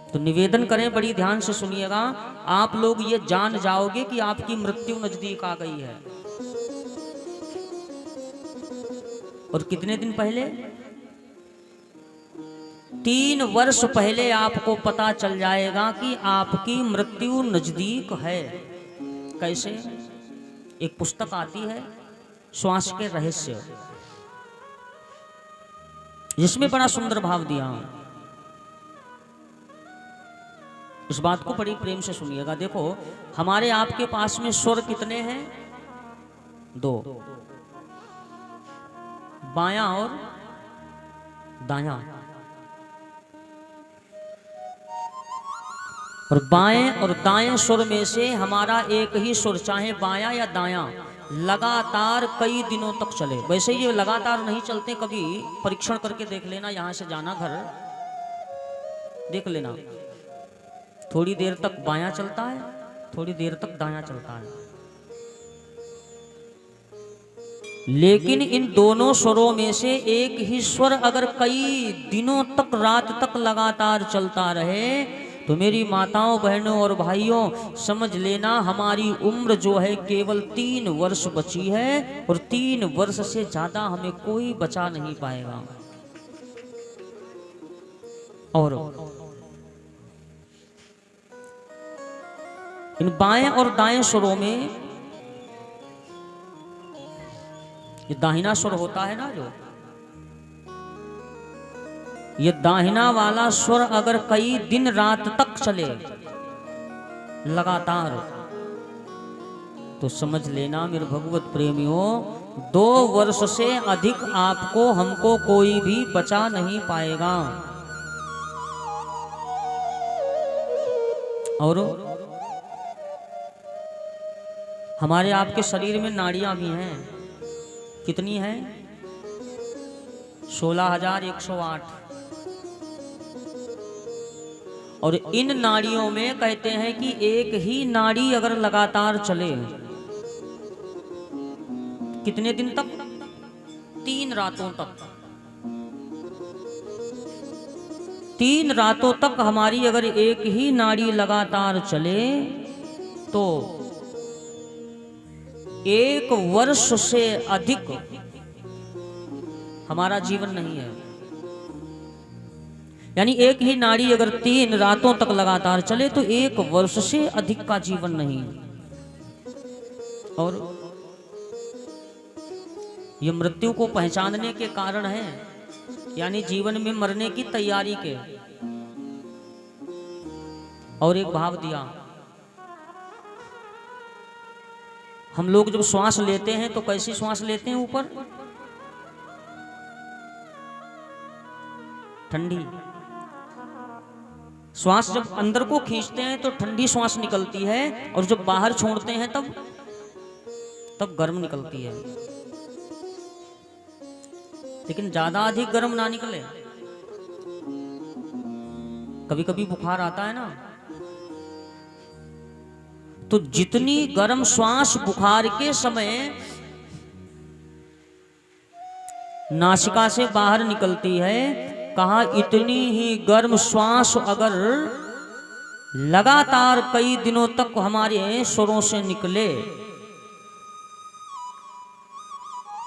[SPEAKER 1] तो निवेदन करें, बड़ी ध्यान से सुनिएगा, आप लोग ये जान जाओगे कि आपकी मृत्यु नजदीक आ गई है। और कितने दिन पहले? 3 वर्ष पहले आपको पता चल जाएगा कि आपकी मृत्यु नजदीक है। कैसे? एक पुस्तक आती है श्वास के रहस्य, जिसमें बड़ा सुंदर भाव दिया। इस बात को बड़ी प्रेम से सुनिएगा। देखो, हमारे आपके पास में स्वर कितने हैं? 2, बायां और दायां। और बाएं और दाएं सुर में से हमारा एक ही सुर, चाहे बायां या दायां, लगातार कई दिनों तक चले। वैसे ये लगातार नहीं चलते, कभी परीक्षण करके देख लेना, यहां से जाना घर देख लेना, थोड़ी देर तक बायां चलता है, थोड़ी देर तक दायां चलता है। लेकिन इन दोनों स्वरों में से एक ही स्वर अगर कई दिनों तक, रात तक लगातार चलता रहे, तो मेरी माताओं, बहनों और भाइयों, समझ लेना हमारी उम्र जो है केवल 3 वर्ष बची है, और 3 वर्ष से ज्यादा हमें कोई बचा नहीं पाएगा। और इन बाएं और दाएं स्वरों में, ये दाहिना स्वर होता है ना, जो ये दाहिना वाला स्वर अगर कई दिन रात तक चले लगातार, तो समझ लेना मेरे भगवत प्रेमियों, 2 वर्ष से अधिक आपको, हमको कोई भी बचा नहीं पाएगा। और हमारे आपके शरीर में नाड़ियां भी हैं। कितनी हैं? 16,108। और इन नाड़ियों में कहते हैं कि एक ही नाड़ी अगर लगातार चले, कितने दिन तक? 3 रातों तक। 3 रातों तक हमारी अगर एक ही नाड़ी लगातार चले तो 1 वर्ष से अधिक हमारा जीवन नहीं है। यानी एक ही नाड़ी अगर 3 रातों तक लगातार चले तो 1 वर्ष से अधिक का जीवन नहीं। और ये मृत्यु को पहचानने के कारण है, यानी जीवन में मरने की तैयारी के। और एक भाव दिया, हम लोग जब श्वास लेते हैं तो कैसी श्वास लेते हैं? ऊपर ठंडी श्वास। जब अंदर को खींचते हैं तो ठंडी श्वास निकलती है, और जब बाहर छोड़ते हैं तब गर्म निकलती है। लेकिन ज्यादा अधिक गर्म ना निकले। कभी कभी बुखार आता है ना, तो जितनी गर्म श्वास बुखार के समय नासिका से बाहर निकलती है, कहा इतनी ही गर्म श्वास अगर लगातार कई दिनों तक हमारे स्वरों से निकले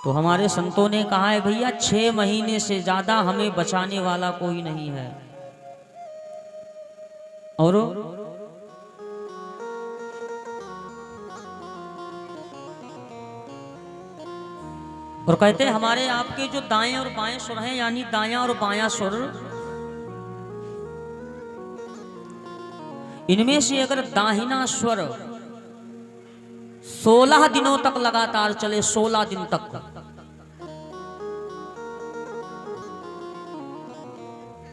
[SPEAKER 1] तो हमारे संतों ने कहा है भैया 6 महीने से ज्यादा हमें बचाने वाला कोई नहीं है। और कहते हैं हमारे आपके जो दाएं और बाएं सुर हैं, यानी दायां और बायां सुर, इनमें से अगर दाहिना स्वर 16 दिनों तक लगातार चले, 16 दिन तक,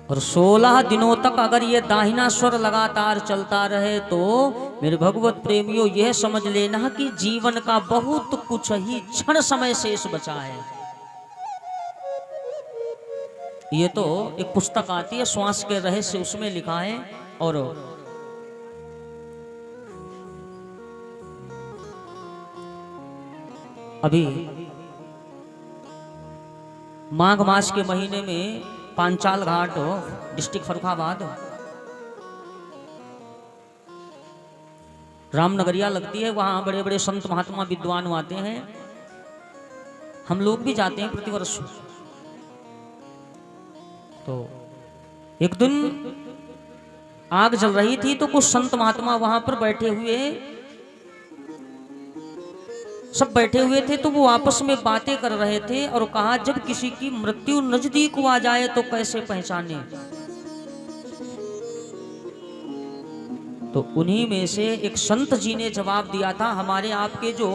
[SPEAKER 1] और 16 दिनों तक अगर ये दाहिना स्वर लगातार चलता रहे तो मेरे भगवत प्रेमियों यह समझ लेना कि जीवन का बहुत कुछ ही क्षण समय शेष बचा है। ये तो एक पुस्तक आती है श्वास के रहस्य, उसमें लिखा है। और अभी माघ मास के महीने में पांचाल घाट, डिस्ट्रिक्ट फर्रुखाबाद, रामनगरिया लगती है। वहां बड़े बड़े संत महात्मा विद्वान आते हैं। हम लोग भी जाते हैं प्रतिवर्ष। तो एक दिन आग जल रही थी तो कुछ संत महात्मा वहां पर बैठे हुए, सब बैठे हुए थे, तो वो आपस में बातें कर रहे थे। और कहा जब किसी की मृत्यु नजदीक आ जाए तो कैसे पहचाने। तो उन्हीं में से एक संत जी ने जवाब दिया था, हमारे आपके जो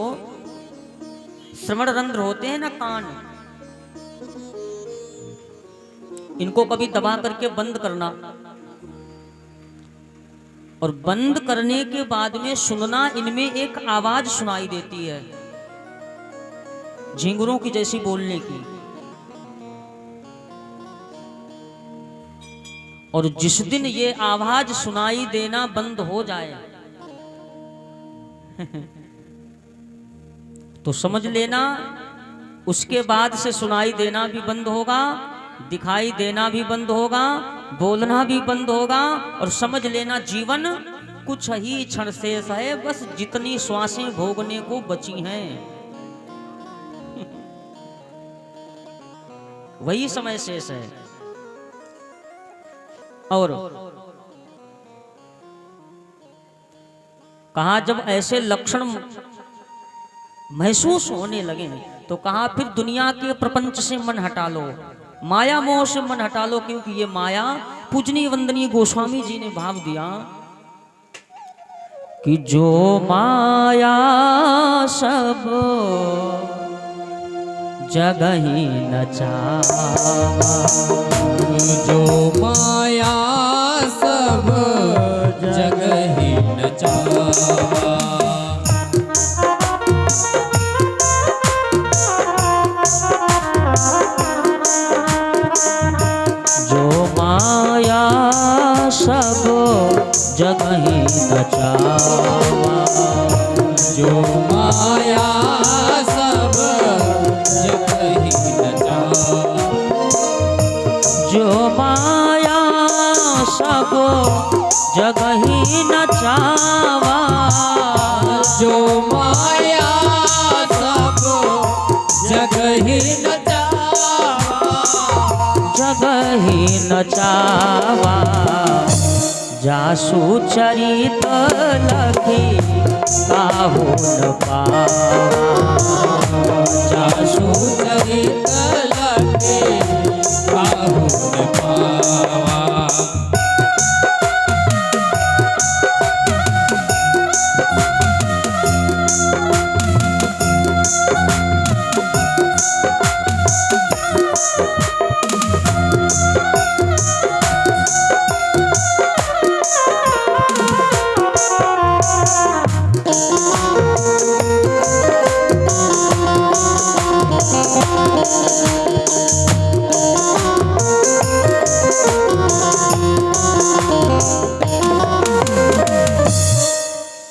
[SPEAKER 1] श्रवण रंध्र होते हैं ना, कान, इनको कभी दबा करके बंद करना, और बंद करने के बाद में सुनना, इनमें एक आवाज सुनाई देती है झिंगुरों की जैसी बोलने की। और जिस दिन ये आवाज सुनाई देना बंद हो जाए तो समझ लेना उसके बाद से सुनाई देना भी बंद होगा, दिखाई देना भी बंद होगा, बोलना भी बंद होगा। और समझ लेना जीवन कुछ ही क्षण शेष है, बस जितनी श्वासें भोगने को बची हैं वही समय शेष है। और कहा जब ऐसे लक्षण महसूस होने लगे तो कहा फिर दुनिया के प्रपंच से मन हटा लो, माया मोह से मन हटा लो, क्योंकि ये माया, पूजनीय वंदनीय गोस्वामी जी ने भाव दिया कि जो माया सब जगही न चावा,
[SPEAKER 3] जो माया सब जगही नचावा।
[SPEAKER 1] जो माया सब जग ही नचावा।
[SPEAKER 3] जो माया सब जग ही नचावा।
[SPEAKER 1] जो माया सब जग ही नचावा।
[SPEAKER 3] जो माया सब जग ही नचावा।
[SPEAKER 1] जग ही नचावा। जासु चरित लखी काहू न पावा।
[SPEAKER 3] जासु चरित लखी काहू न पावा।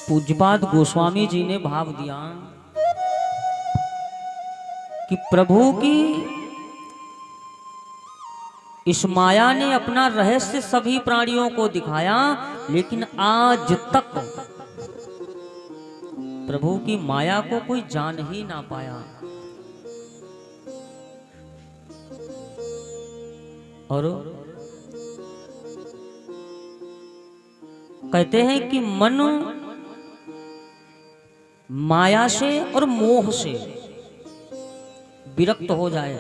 [SPEAKER 1] पूज्यपाद गोस्वामी जी ने भाव दिया कि प्रभु की इस माया ने अपना रहस्य सभी प्राणियों को दिखाया, लेकिन आज तक प्रभु की माया को कोई जान ही ना पाया। और कहते हैं कि मन माया से और मोह से विरक्त हो जाए।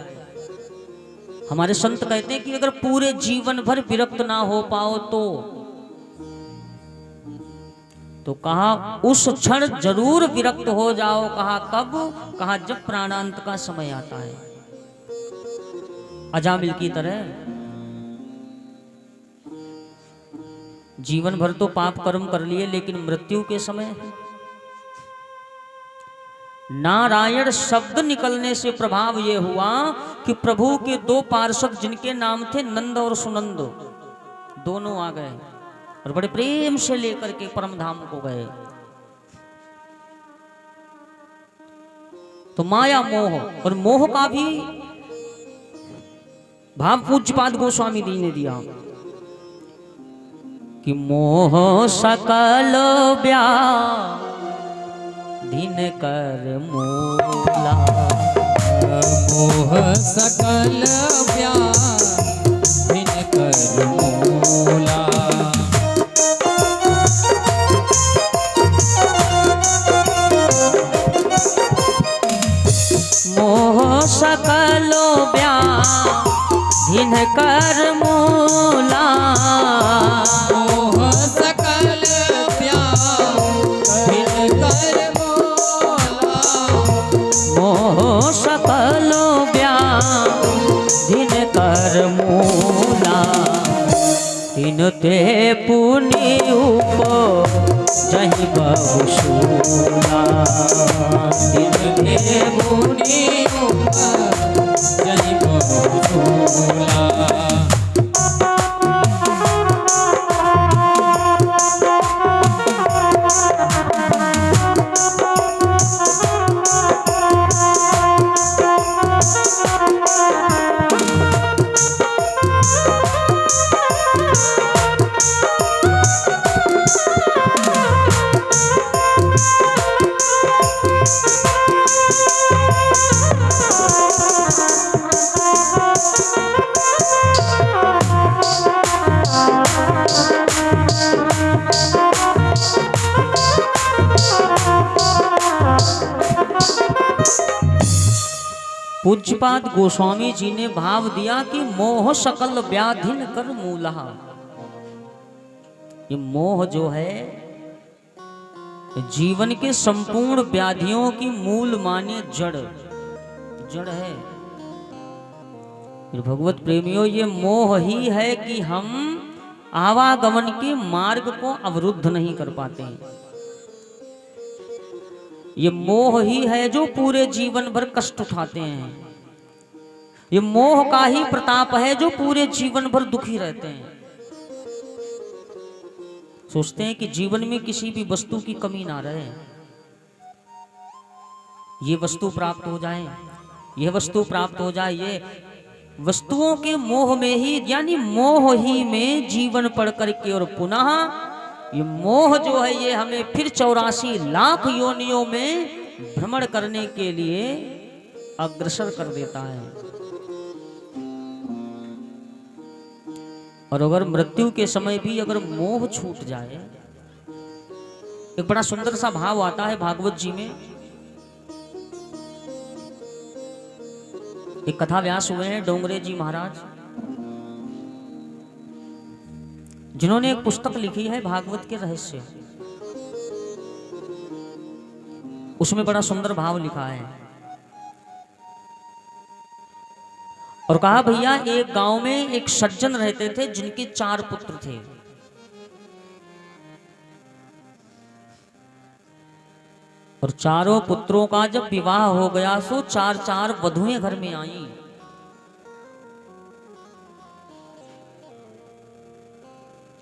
[SPEAKER 1] हमारे संत कहते हैं कि अगर पूरे जीवन भर विरक्त ना हो पाओ तो कहा उस क्षण जरूर विरक्त हो जाओ। कहा कब? कहा जब प्राणांत का समय आता है। अजामिल की तरह जीवन भर तो पाप कर्म कर लिए, लेकिन मृत्यु के समय नारायण शब्द निकलने से प्रभाव यह हुआ कि प्रभु के दो पार्षद जिनके नाम थे नंद और सुनंद, दोनों आ गए और बड़े प्रेम से लेकर के परम धाम को गए। तो माया मोह, और मोह का भी भाव पूज्यपाद गोस्वामी जी ने दिया कि मोह सकल दिन कर मूला।
[SPEAKER 3] मोह सकल दिन कर मूला।
[SPEAKER 1] मोह सकल दिन कर मूला।
[SPEAKER 3] मोह सकल
[SPEAKER 1] मोह सकल दिन कर मूला। तीन ते पुनि जही बहुशूला।
[SPEAKER 3] दिन ते पुनि जही बहुशूला।
[SPEAKER 1] पूज्यपाद गोस्वामी जी ने भाव दिया कि मोह सकल व्याधिन कर मूला। ये मोह जो है जीवन के संपूर्ण व्याधियों की मूल माने जड़ है। फिर भगवत प्रेमियों, ये मोह ही है कि हम आवागमन के मार्ग को अवरुद्ध नहीं कर पाते हैं। ये मोह ही है जो पूरे जीवन भर कष्ट उठाते हैं। ये मोह का ही प्रताप है जो पूरे जीवन भर दुखी रहते हैं। सोचते हैं कि जीवन में किसी भी वस्तु की कमी ना रहे, ये वस्तु प्राप्त हो जाए, यह वस्तु प्राप्त हो जाए। ये वस्तुओं के मोह में ही, यानी मोह ही में जीवन पढ़ करके और पुनः ये मोह जो है ये हमें फिर 84 लाख योनियों में भ्रमण करने के लिए अग्रसर कर देता है। और अगर मृत्यु के समय भी अगर मोह छूट जाए, एक बड़ा सुंदर सा भाव आता है भागवत जी में। एक कथा व्यास हुए हैं डोंगरे जी महाराज, जिन्होंने एक पुस्तक लिखी है भागवत के रहस्य। उसमें बड़ा सुंदर भाव लिखा है और कहा, भैया एक गांव में एक सज्जन रहते थे जिनके 4 पुत्र थे। और चारों पुत्रों का जब विवाह हो गया सो 4 वधुएं घर में आई।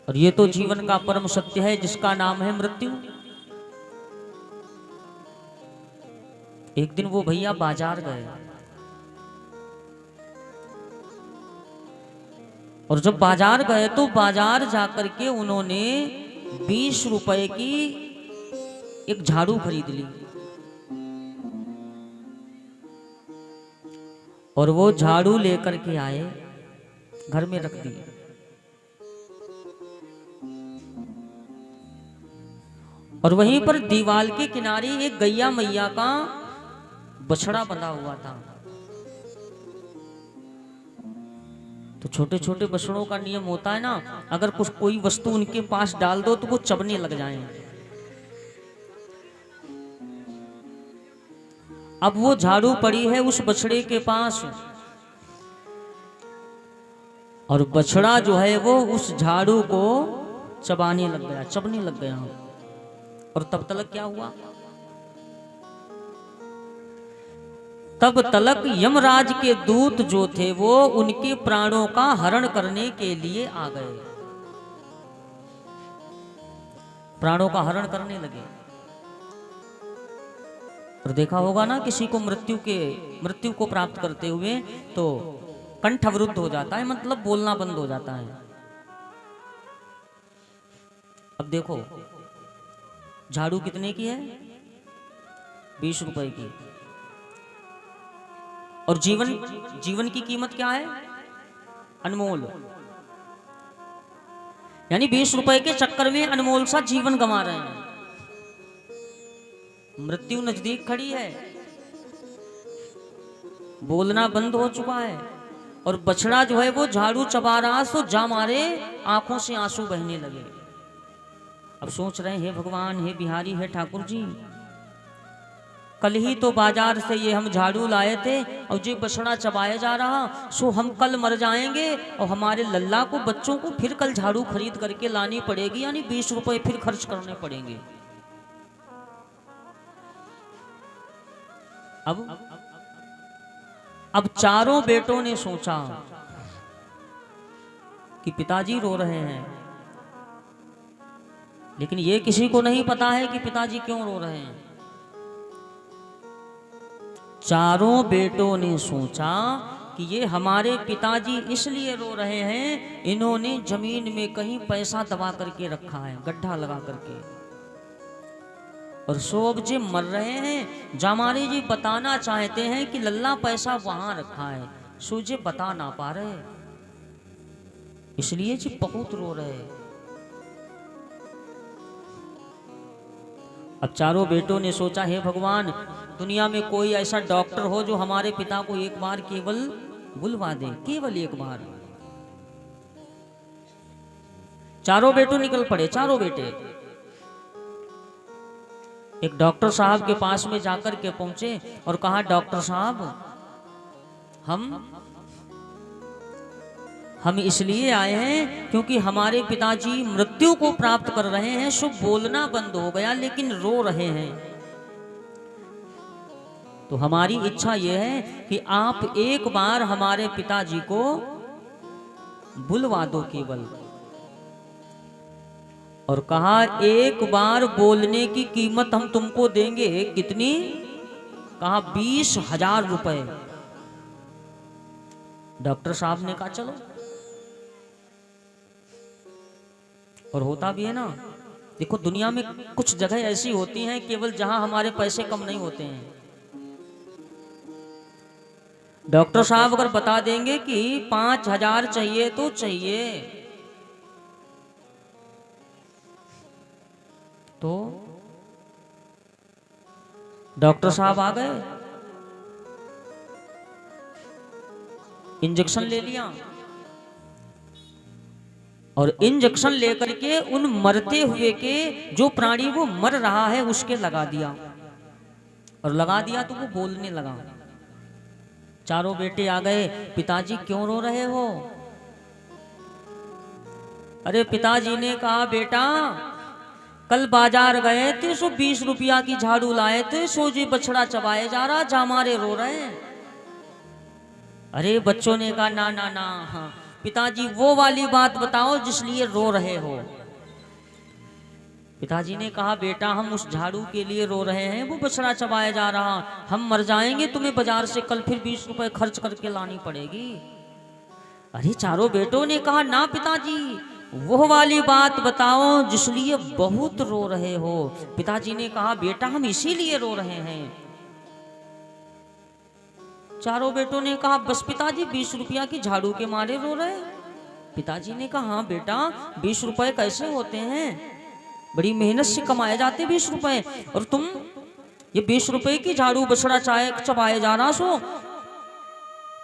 [SPEAKER 1] और ये तो जीवन का परम सत्य है जिसका नाम है मृत्यु। एक दिन वो भैया बाजार गए और जब बाजार गए तो बाजार जाकर के उन्होंने 20 रुपए की एक झाड़ू खरीद ली और वो झाड़ू लेकर के आए, घर में रख दी। और वहीं पर दीवाल के किनारे एक गैया मैया का बछड़ा बंधा हुआ था। तो छोटे छोटे बछड़ों का नियम होता है ना, अगर कुछ कोई वस्तु उनके पास डाल दो तो वो चबने लग जाएं। अब वो झाड़ू पड़ी है उस बछड़े के पास और बछड़ा जो है वो उस झाड़ू को चबाने लग गया, चबने लग गया। और तब तलक क्या हुआ? तब तलक यमराज के दूत जो थे वो उनके प्राणों का हरण करने के लिए आ गए, प्राणों का हरण करने लगे। और देखा होगा ना किसी को मृत्यु को प्राप्त करते हुए तो कंठ अवरुद्ध हो जाता है, मतलब बोलना बंद हो जाता है। अब देखो झाड़ू कितने की है? 20 रुपए की। और जीवन की कीमत क्या है? अनमोल। यानी 20 रुपए के चक्कर में अनमोल सा जीवन गंवा रहे हैं। मृत्यु नजदीक खड़ी है, बोलना बंद हो चुका है और बछड़ा जो है वो झाड़ू चबा रहा तो जा मारे आंखों से आंसू बहने लगे। अब सोच रहे हैं, हे भगवान, हे बिहारी, हे ठाकुर जी, कल ही तो बाजार से ये हम झाड़ू लाए थे और जो बछड़ा चबाया जा रहा, सो हम कल मर जाएंगे और हमारे लल्ला को, बच्चों को फिर कल झाड़ू खरीद करके लानी पड़ेगी, यानी 20 रुपए फिर खर्च करने पड़ेंगे। अब चारों बेटों ने सोचा कि पिताजी रो रहे हैं, लेकिन ये किसी को नहीं पता है कि पिताजी क्यों रो रहे हैं। चारों बेटों ने सोचा कि ये हमारे पिताजी इसलिए रो रहे हैं, इन्होंने जमीन में कहीं पैसा दबा करके रखा है, गड्ढा लगा करके, और सोब जी मर रहे हैं। जामारी जी बताना चाहते हैं कि लल्ला पैसा वहां रखा है, सो जी बता ना पा रहे, इसलिए जी बहुत रो रहे हैं। अब चारों बेटों ने सोचा, हे भगवान, दुनिया में कोई ऐसा डॉक्टर हो जो हमारे पिता को एक बार केवल बुलवा दे, केवल एक बार। चारों बेटों निकल पड़े, चारों बेटे एक डॉक्टर साहब के पास में जाकर के पहुंचे और कहा, डॉक्टर साहब, हम इसलिए आए हैं क्योंकि हमारे पिताजी मृत्यु को प्राप्त कर रहे हैं। सो बोलना बंद हो गया लेकिन रो रहे हैं। तो हमारी इच्छा यह है कि आप एक बार हमारे पिताजी को बुलवा दो केवल। और कहा एक बार बोलने की कीमत हम तुमको देंगे। कितनी? कहा 20,000 रुपए। डॉक्टर साहब ने कहा चलो। और होता भी है ना। देखो दुनिया में कुछ जगह ऐसी होती हैं केवल जहां हमारे पैसे कम नहीं होते हैं। डॉक्टर साहब अगर बता देंगे कि 5,000 चाहिए तो चाहिए, तो डॉक्टर साहब आ गए, इंजेक्शन ले लिया और इंजेक्शन लेकर के उन मरते हुए के जो प्राणी वो मर रहा है उसके लगा दिया। और लगा दिया तो वो बोलने लगा। चारों बेटे आ गए। पिताजी क्यों रो रहे हो? अरे पिताजी ने कहा बेटा कल बाजार गए थे, 120 रुपया की झाड़ू लाए थे, सोजी बछड़ा चबाए जा रहा, जामारे रो रहे हैं। अरे बच्चों ने कहा ना ना ना, हाँ पिताजी वो वाली बात बताओ जिसलिए रो रहे हो। पिताजी ने कहा बेटा हम उस झाड़ू के लिए रो रहे हैं, वो बछड़ा चबाया जा रहा, हम मर जाएंगे, तुम्हें बाजार से कल फिर 20 रुपए खर्च करके लानी पड़ेगी। अरे चारों बेटों ने कहा ना पिताजी वो वाली बात बताओ जिसलिए बहुत रो रहे हो। पिताजी ने कहा बेटा हम इसीलिए रो रहे हैं। चारों बेटों ने कहा बस पिताजी 20 रुपया की झाड़ू के मारे रो रहे। पिताजी ने कहा हाँ बेटा 20 रुपए कैसे होते हैं, बड़ी मेहनत से कमाए जाते 20 रुपए, और तुम ये 20 रुपए की झाड़ू बछड़ा चाय चबाए जा रहा, सो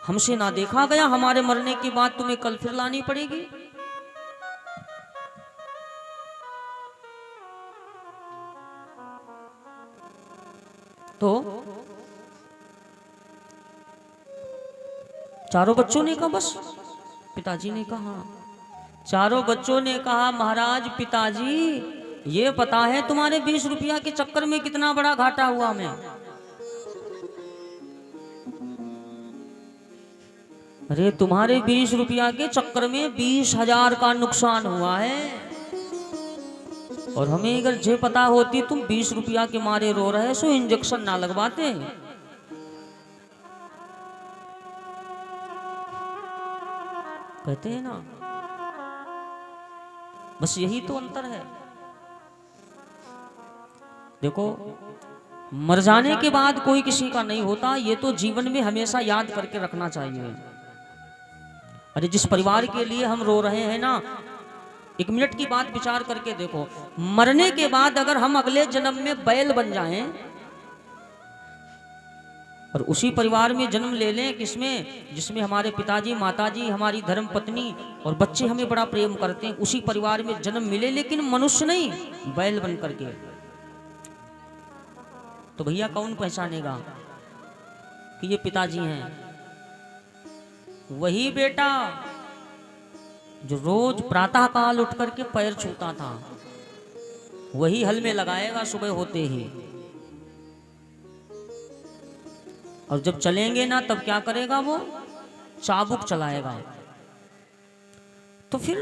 [SPEAKER 1] हमसे ना देखा गया, हमारे मरने की बात तुम्हें कल फिर लानी पड़ेगी। तो चारों बच्चों ने कहा बस। पिताजी ने कहा, चारों बच्चों ने कहा महाराज पिताजी ये पता है तुम्हारे 20 रुपया के चक्कर में कितना बड़ा घाटा हुआ हमें। अरे तुम्हारे 20 रुपया के चक्कर में 20,000 का नुकसान हुआ है, और हमें अगर ये पता होती तुम 20 रुपया के मारे रो रहे सो इंजेक्शन ना लगवाते। कहते हैं ना, बस यही तो अंतर है। देखो मर जाने के बाद कोई किसी का नहीं होता, ये तो जीवन में हमेशा याद करके रखना चाहिए। अरे जिस परिवार के लिए हम रो रहे हैं ना, 1 मिनट की बात विचार करके देखो, मरने के बाद अगर हम अगले जन्म में बैल बन जाएं और उसी परिवार में जन्म ले लें, किसमें, जिसमें हमारे पिताजी माताजी हमारी धर्म पत्नी और बच्चे हमें बड़ा प्रेम करते हैं, उसी परिवार में जन्म मिले लेकिन मनुष्य नहीं बैल बन करके, तो भैया कौन पहचानेगा कि ये पिताजी हैं? वही बेटा जो रोज प्रातः काल उठ करके पैर छूता था, वही हल में लगाएगा सुबह होते ही, और जब चलेंगे ना तब क्या करेगा वो? चाबुक चलाएगा। तो फिर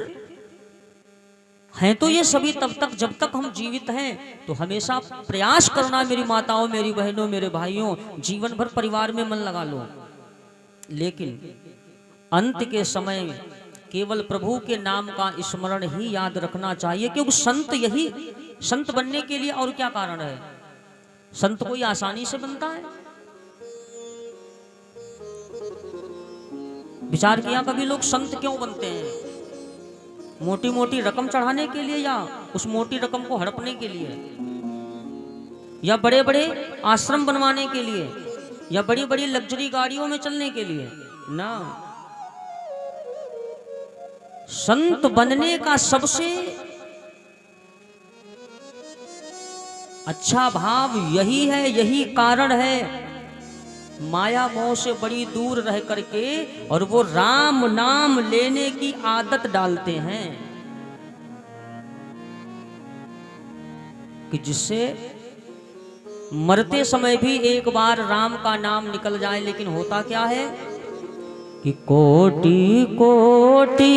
[SPEAKER 1] हैं तो ये सभी तब तक जब तक हम जीवित हैं, तो हमेशा प्रयास करना मेरी माताओं मेरी बहनों मेरे भाइयों, जीवन भर परिवार में मन लगा लो, लेकिन अंत के समय केवल प्रभु के नाम का स्मरण ही याद रखना चाहिए। क्योंकि संत यही, संत बनने के लिए और क्या कारण है? संत कोई आसानी से बनता है? विचार किया कभी लोग संत क्यों बनते हैं? मोटी मोटी रकम चढ़ाने के लिए, या उस मोटी रकम को हड़पने के लिए, या बड़े बड़े आश्रम बनवाने के लिए, या बड़ी बड़ी लग्जरी गाड़ियों में चलने के लिए? ना, संत बनने का सबसे अच्छा भाव यही है, यही कारण है माया मोह से बड़ी दूर रह करके और वो राम नाम लेने की आदत डालते हैं कि जिससे मरते समय भी एक बार राम का नाम निकल जाए। लेकिन होता क्या है कि कोटि कोटि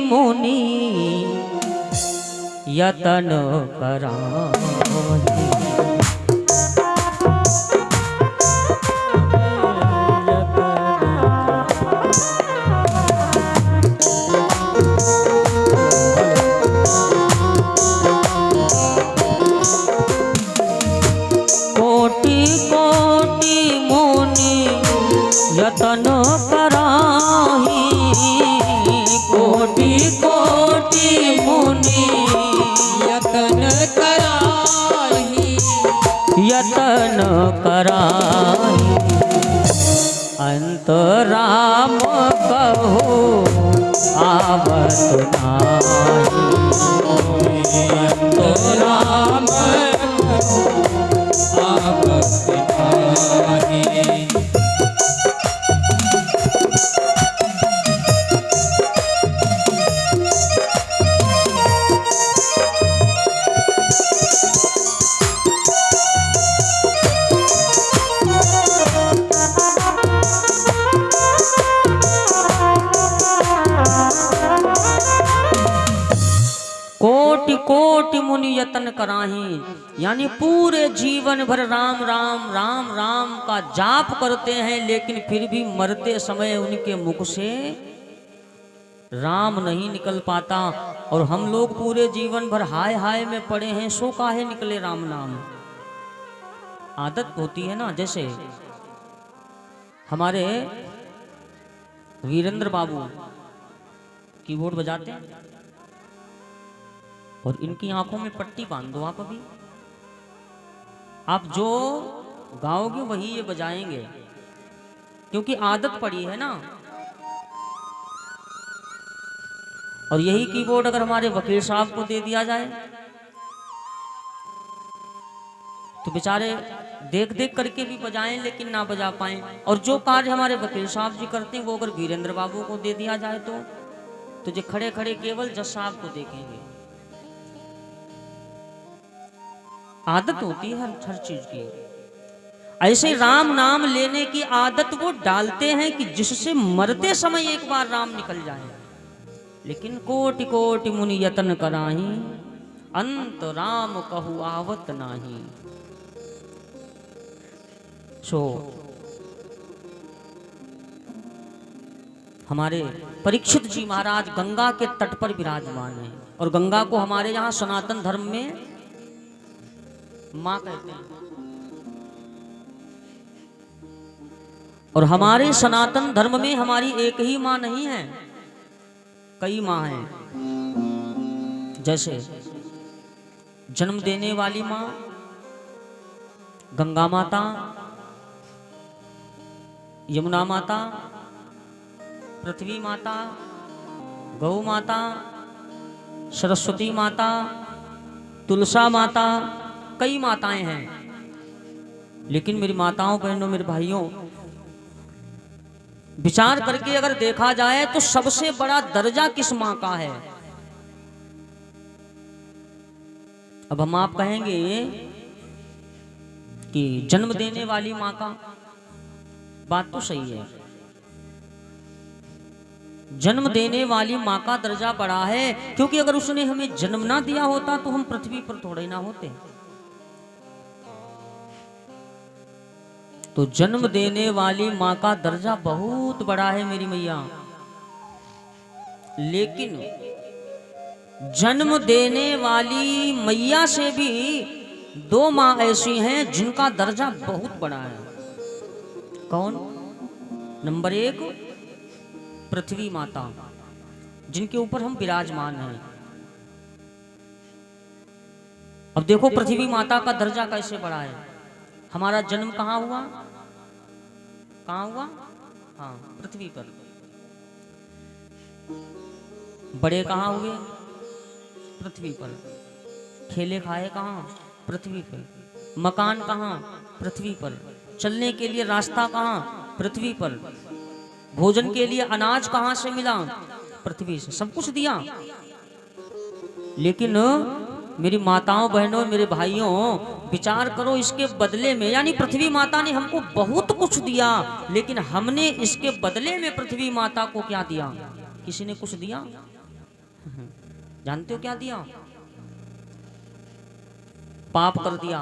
[SPEAKER 1] मुनि यतन कराहि। यतन कराहि कोटि कोटि मुनि
[SPEAKER 3] यतन कराहि
[SPEAKER 1] यतन कराहि अंत राम कहो आवत नाही।
[SPEAKER 3] अंत राम आवत नाही।
[SPEAKER 1] कोटि कोटि मुनि यतन कराहि, यानी पूरे जीवन भर राम राम राम राम का जाप करते हैं, लेकिन फिर भी मरते समय उनके मुख से राम नहीं निकल पाता। और हम लोग पूरे जीवन भर हाय हाय में पड़े हैं, सो काहे निकले राम नाम। आदत होती है ना, जैसे हमारे वीरेंद्र बाबू कीबोर्ड बजाते हैं और इनकी आंखों में पट्टी बांध दो आप। अभी आप जो गाओगे वही ये बजाएंगे, क्योंकि आदत पड़ी है ना। और यही कीबोर्ड अगर हमारे वकील साहब को दे दिया जाए तो बेचारे देख देख करके भी बजाएं लेकिन ना बजा पाएं। और जो कार्य हमारे वकील साहब जी करते हैं वो अगर वीरेंद्र बाबू को दे दिया जाए तो जो खड़े खड़े केवल जज साहब को देखेंगे। आदत होती है हर चीज की। ऐसे राम नाम लेने की आदत वो डालते हैं कि जिससे मरते समय एक बार राम निकल जाए। लेकिन कोटि कोटि मुनि यतन कराहि अंत राम कहु आवत नाही। सो हमारे परीक्षित जी महाराज गंगा के तट पर विराजमान हैं, और गंगा को हमारे यहाँ सनातन धर्म में माँ कहते हैं। और हमारे सनातन धर्म में हमारी एक ही माँ नहीं है, कई माँ हैं। जैसे जन्म देने वाली माँ गंगा माता, यमुना माता, पृथ्वी माता, गौ माता, सरस्वती माता, तुलसा माता, कई माताएं हैं। लेकिन मेरी माताओं बहनों मेरे भाइयों, विचार करके अगर देखा जाए तो सबसे बड़ा दर्जा किस मां का है? अब हम आप कहेंगे कि जन्म देने वाली मां का, बात तो सही है, जन्म देने वाली मां का दर्जा बड़ा है, क्योंकि अगर उसने हमें जन्म ना दिया होता तो हम पृथ्वी पर थोड़े ना होते। तो जन्म देने वाली मां का दर्जा बहुत बड़ा है मेरी मैया। लेकिन जन्म देने वाली मैया से भी दो मां ऐसी हैं जिनका दर्जा बहुत बड़ा है। कौन? नंबर एक पृथ्वी माता, जिनके ऊपर हम विराजमान हैं। अब देखो पृथ्वी माता का दर्जा कैसे बड़ा है। हमारा जन्म कहाँ हुआ? कहाँ हुआ? हाँ, पृथ्वी पर। बड़े कहाँ हुए? पृथ्वी पर। खेले खाए कहाँ? पृथ्वी पर। मकान कहाँ? पृथ्वी पर। चलने के लिए रास्ता कहाँ? पृथ्वी पर। भोजन के लिए अनाज कहाँ से मिला? पृथ्वी से। सब कुछ दिया। लेकिन मेरी माताओं बहनों मेरे भाइयों विचार करो, इसके बदले में यानी पृथ्वी माता ने हमको बहुत कुछ दिया, लेकिन हमने इसके बदले में पृथ्वी माता को क्या दिया? किसी ने कुछ दिया? जानते हो क्या दिया? पाप कर दिया,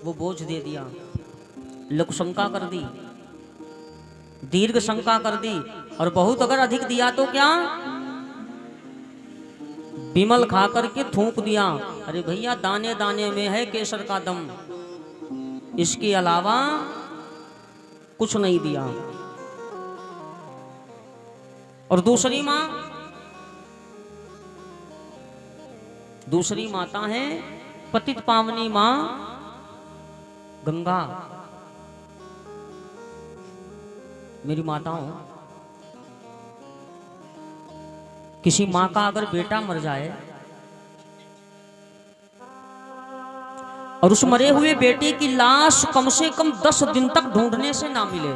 [SPEAKER 1] वो बोझ दे दिया। लघु शंका कर दी, दीर्घ शंका कर दी, और बहुत अगर अधिक दिया तो क्या? बिमल खा करके थूक दिया। अरे भैया दाने दाने में है केसर का दम, इसके अलावा कुछ नहीं दिया। और दूसरी माता है पतित पावनी मां गंगा। मेरी माताओं, किसी माँ का अगर बेटा मर जाए और उस मरे हुए बेटे की लाश कम से कम 10 दिन तक ढूंढने से ना मिले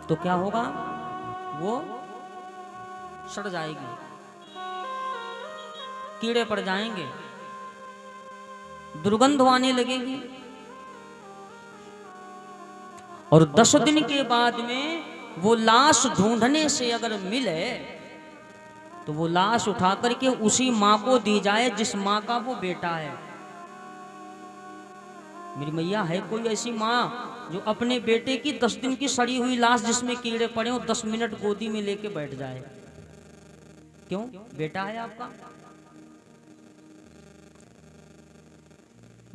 [SPEAKER 1] तो क्या होगा? वो सड़ जाएगी, कीड़े पड़ जाएंगे, दुर्गंध आने लगेगी। और 10 दिन के बाद में वो लाश ढूंढने से अगर मिले तो वो लाश उठा करके उसी माँ को दी जाए जिस माँ का वो बेटा है। मेरी मैया, है कोई ऐसी माँ जो अपने बेटे की 10 दिन की सड़ी हुई लाश जिसमें कीड़े पड़े हो 10 मिनट गोदी में लेके बैठ जाए? क्यों? बेटा है आपका?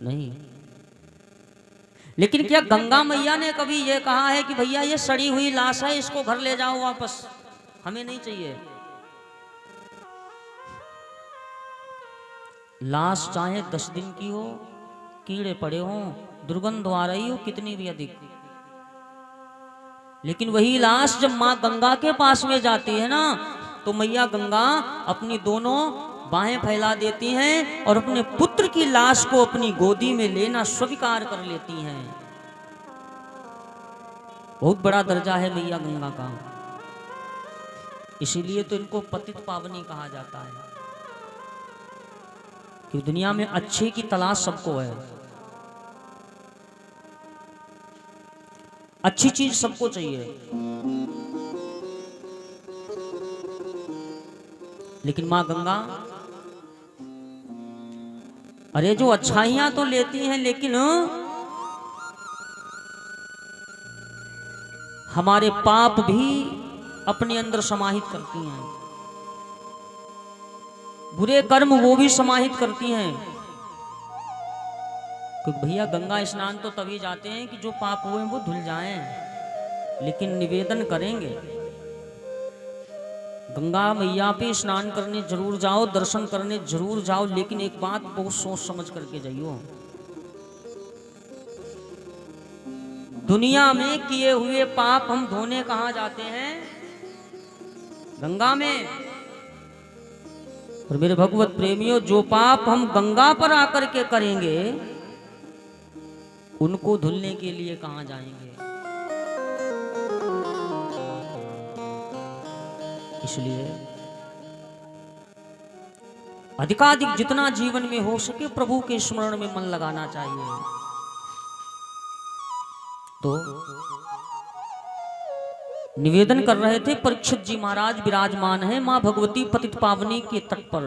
[SPEAKER 1] नहीं। लेकिन क्या गंगा मैया ने कभी ये कहा है कि भैया ये सड़ी हुई लाश है, इसको घर ले जाओ वापस, हमें नहीं चाहिए? लाश चाहे 10 दिन की हो, कीड़े पड़े हो, दुर्गंध आ रही हो कितनी भी अधिक, लेकिन वही लाश जब माँ गंगा के पास में जाती है ना, तो मैया गंगा अपनी दोनों बाहें फैला देती हैं और अपने पुत्र की लाश को अपनी गोदी में लेना स्वीकार कर लेती हैं। बहुत बड़ा दर्जा है मैया गंगा का, इसीलिए तो इनको पतित पावनी कहा जाता है कि दुनिया में अच्छे की तलाश सबको है, अच्छी चीज सबको चाहिए, लेकिन मां गंगा अरे जो अच्छाइयां तो लेती हैं, लेकिन हमारे पाप भी अपने अंदर समाहित करती हैं, बुरे कर्म वो भी समाहित करती हैं। क्योंकि भैया गंगा स्नान तो तभी जाते हैं कि जो पाप हुए वो धुल जाएं, लेकिन निवेदन करेंगे गंगा मैया पे स्नान करने जरूर जाओ, दर्शन करने जरूर जाओ, लेकिन एक बात बहुत सोच समझ करके जाइयो। दुनिया में किए हुए पाप हम धोने कहाँ जाते हैं? गंगा में। और मेरे भगवत प्रेमियों, जो पाप हम गंगा पर आकर के करेंगे उनको धुलने के लिए कहाँ जाएंगे? इसलिए अधिकाधिक जितना जीवन में हो सके प्रभु के स्मरण में मन लगाना चाहिए। तो निवेदन कर रहे थे, परीक्षित जी महाराज विराजमान है मां भगवती पतित पावनी के तट पर,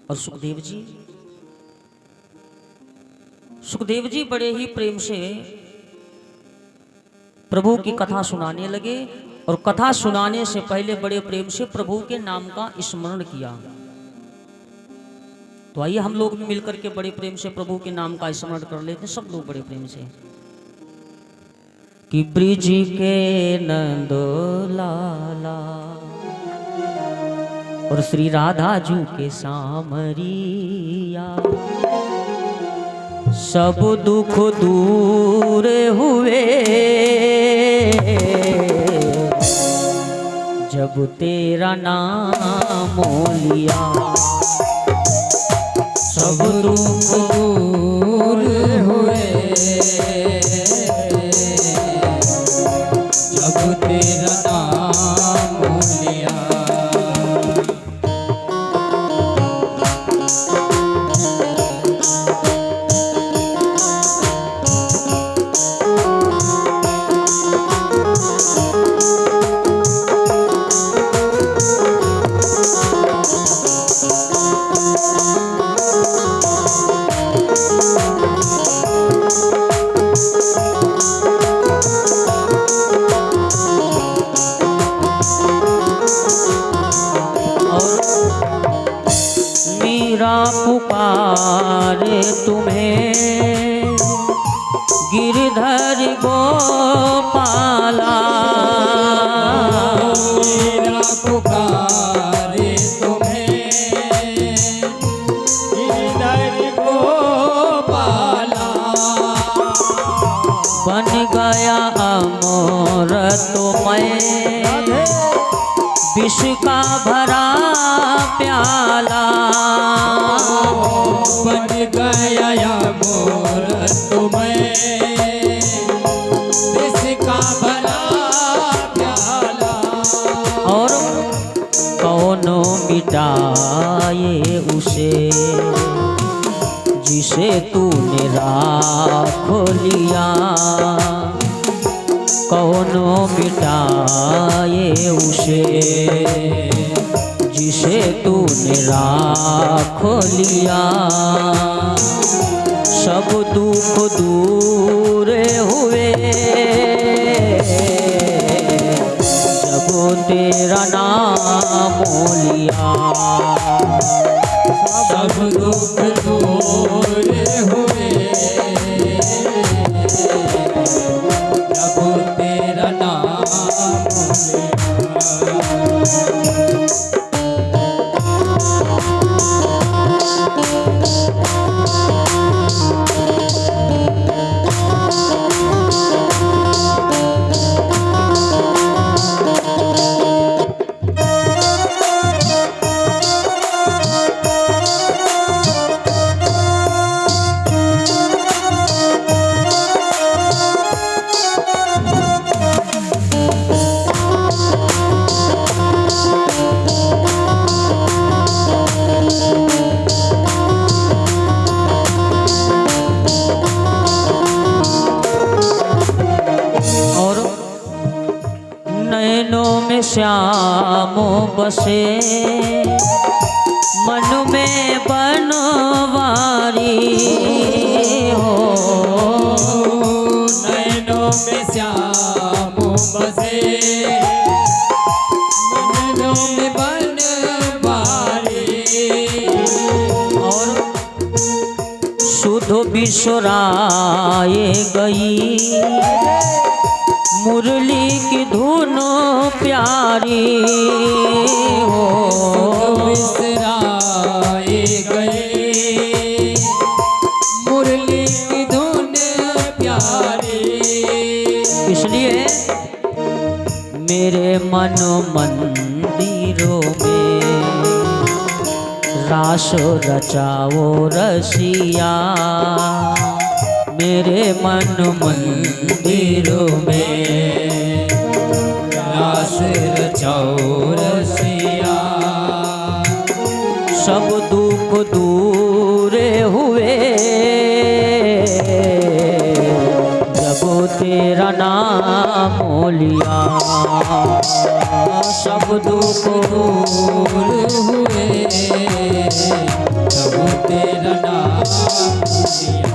[SPEAKER 1] और सुखदेव जी बड़े ही प्रेम से प्रभु की कथा सुनाने लगे, और कथा सुनाने से पहले बड़े प्रेम से प्रभु के नाम का स्मरण किया। तो आइए हम लोग भी मिलकर के बड़े प्रेम से प्रभु के नाम का स्मरण कर लेते हैं, सब लोग बड़े प्रेम से। कि ब्रिज के नंदो लाला और श्री राधा जू के सामरिया, सब दुख दूर हुए जब तेरा नाम लिया। सब दुख मीरा पुकारे तुम्हें गिरधर गोपाला।
[SPEAKER 3] मीरा पुकारे तुम्हें गिरधर गोपाला।
[SPEAKER 1] बन गया अमर तो मैं विष का भरा प्याला।
[SPEAKER 3] बन गया मोर तुम्हें विष का भरा प्याला।
[SPEAKER 1] और कौन मिटाए उसे जिसे तूने राख लिया। कौन मिटाए उसे जिसे तूने राख लिया। सब दुख दूर हुए जब तेरा नाम लिया।
[SPEAKER 3] सब दुख दूर हुए जब तेरा नाम
[SPEAKER 1] श्याम बसे मन में बनवारी हो।
[SPEAKER 3] नैनों में श्याम बसे नैनों में बनवारी।
[SPEAKER 1] और सुध बिसराए गई मुरली की धुन प्यारी हो।
[SPEAKER 3] बिसराए गए मुरली की धुन प्यारी।
[SPEAKER 1] इसलिए मेरे मन मंदिरों में रास रचाओ रसिया। मेरे मन मंदिरों में
[SPEAKER 3] रास रचाओ रसिया।
[SPEAKER 1] सब दुख दूर हुए जब तेरा नाम लिया। सब दुख
[SPEAKER 3] दूर हुए जब तेरा नाम लिया।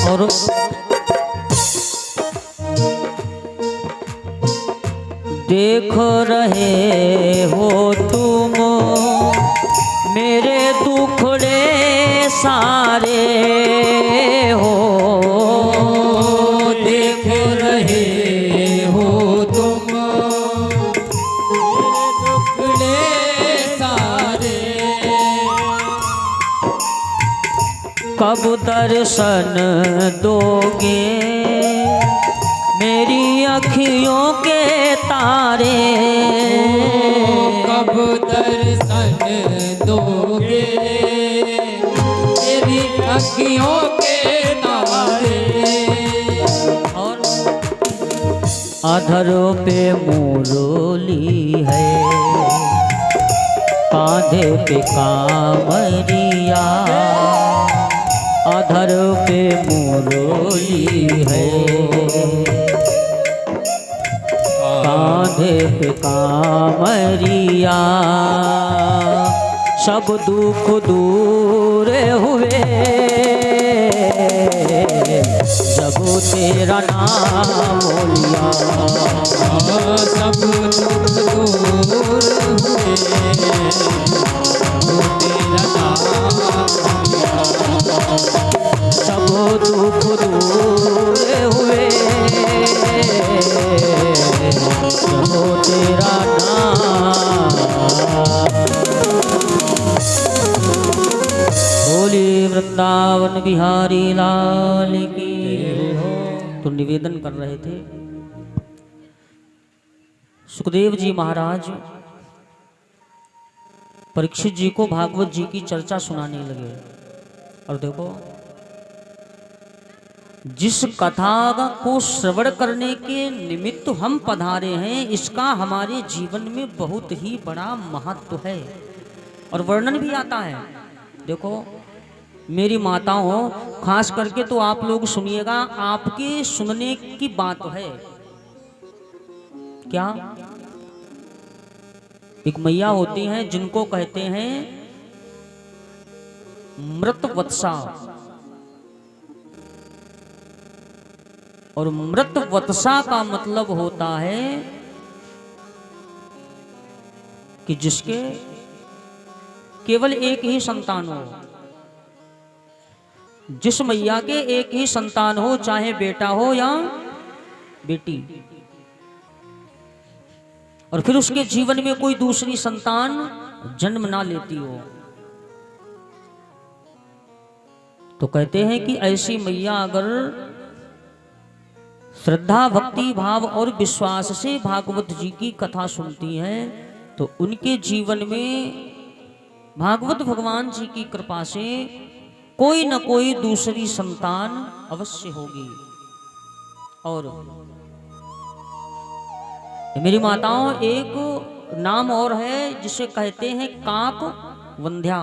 [SPEAKER 1] और देख रहे हो तुम मेरे दुखड़े सारे हो।
[SPEAKER 3] देख रहे हो तुम मेरे दुखड़े सारे।
[SPEAKER 1] कब दर्शन दोगे अखियों के तारे,
[SPEAKER 3] कब दर्शन दोगे मेरी अखियों के तारे।
[SPEAKER 1] और अधरों पे मुरली है, कांधे पे कांवरिया, अधर पे मुरली है, कांधे पे कांवरिया, सब दुख दूर हुए जब तेरा नाम लिया।
[SPEAKER 3] सब दुख दूर हुए वो तेरा नाम लिया।
[SPEAKER 1] सब दुख दूर हुए जब तेरा नाम। बोले वृंदावन बिहारी लाल की। तो निवेदन कर रहे थे सुखदेव जी महाराज परीक्षित जी को भागवत जी की चर्चा सुनाने लगे। और देखो, जिस कथा को श्रवण करने के निमित्त हम पधारे हैं, इसका हमारे जीवन में बहुत ही बड़ा महत्व है और वर्णन भी आता है। देखो मेरी माताओं, खास करके तो आप लोग सुनिएगा, आपके सुनने की बात है। क्या? एक मैया होती हैं जिनको कहते हैं मृतवत्सा, और मृतवत्सा का मतलब होता है कि जिसके केवल एक ही संतान हो। जिस मैया के एक ही संतान हो, चाहे बेटा हो या बेटी, और फिर उसके जीवन में कोई दूसरी संतान जन्म ना लेती हो, तो कहते हैं कि ऐसी मैया अगर श्रद्धा, भक्ति, भाव और विश्वास से भागवत जी की कथा सुनती हैं, तो उनके जीवन में भागवत भगवान जी की कृपा से कोई न कोई दूसरी संतान अवश्य होगी। और मेरी माताओं, एक नाम और है जिसे कहते हैं काक वंध्या।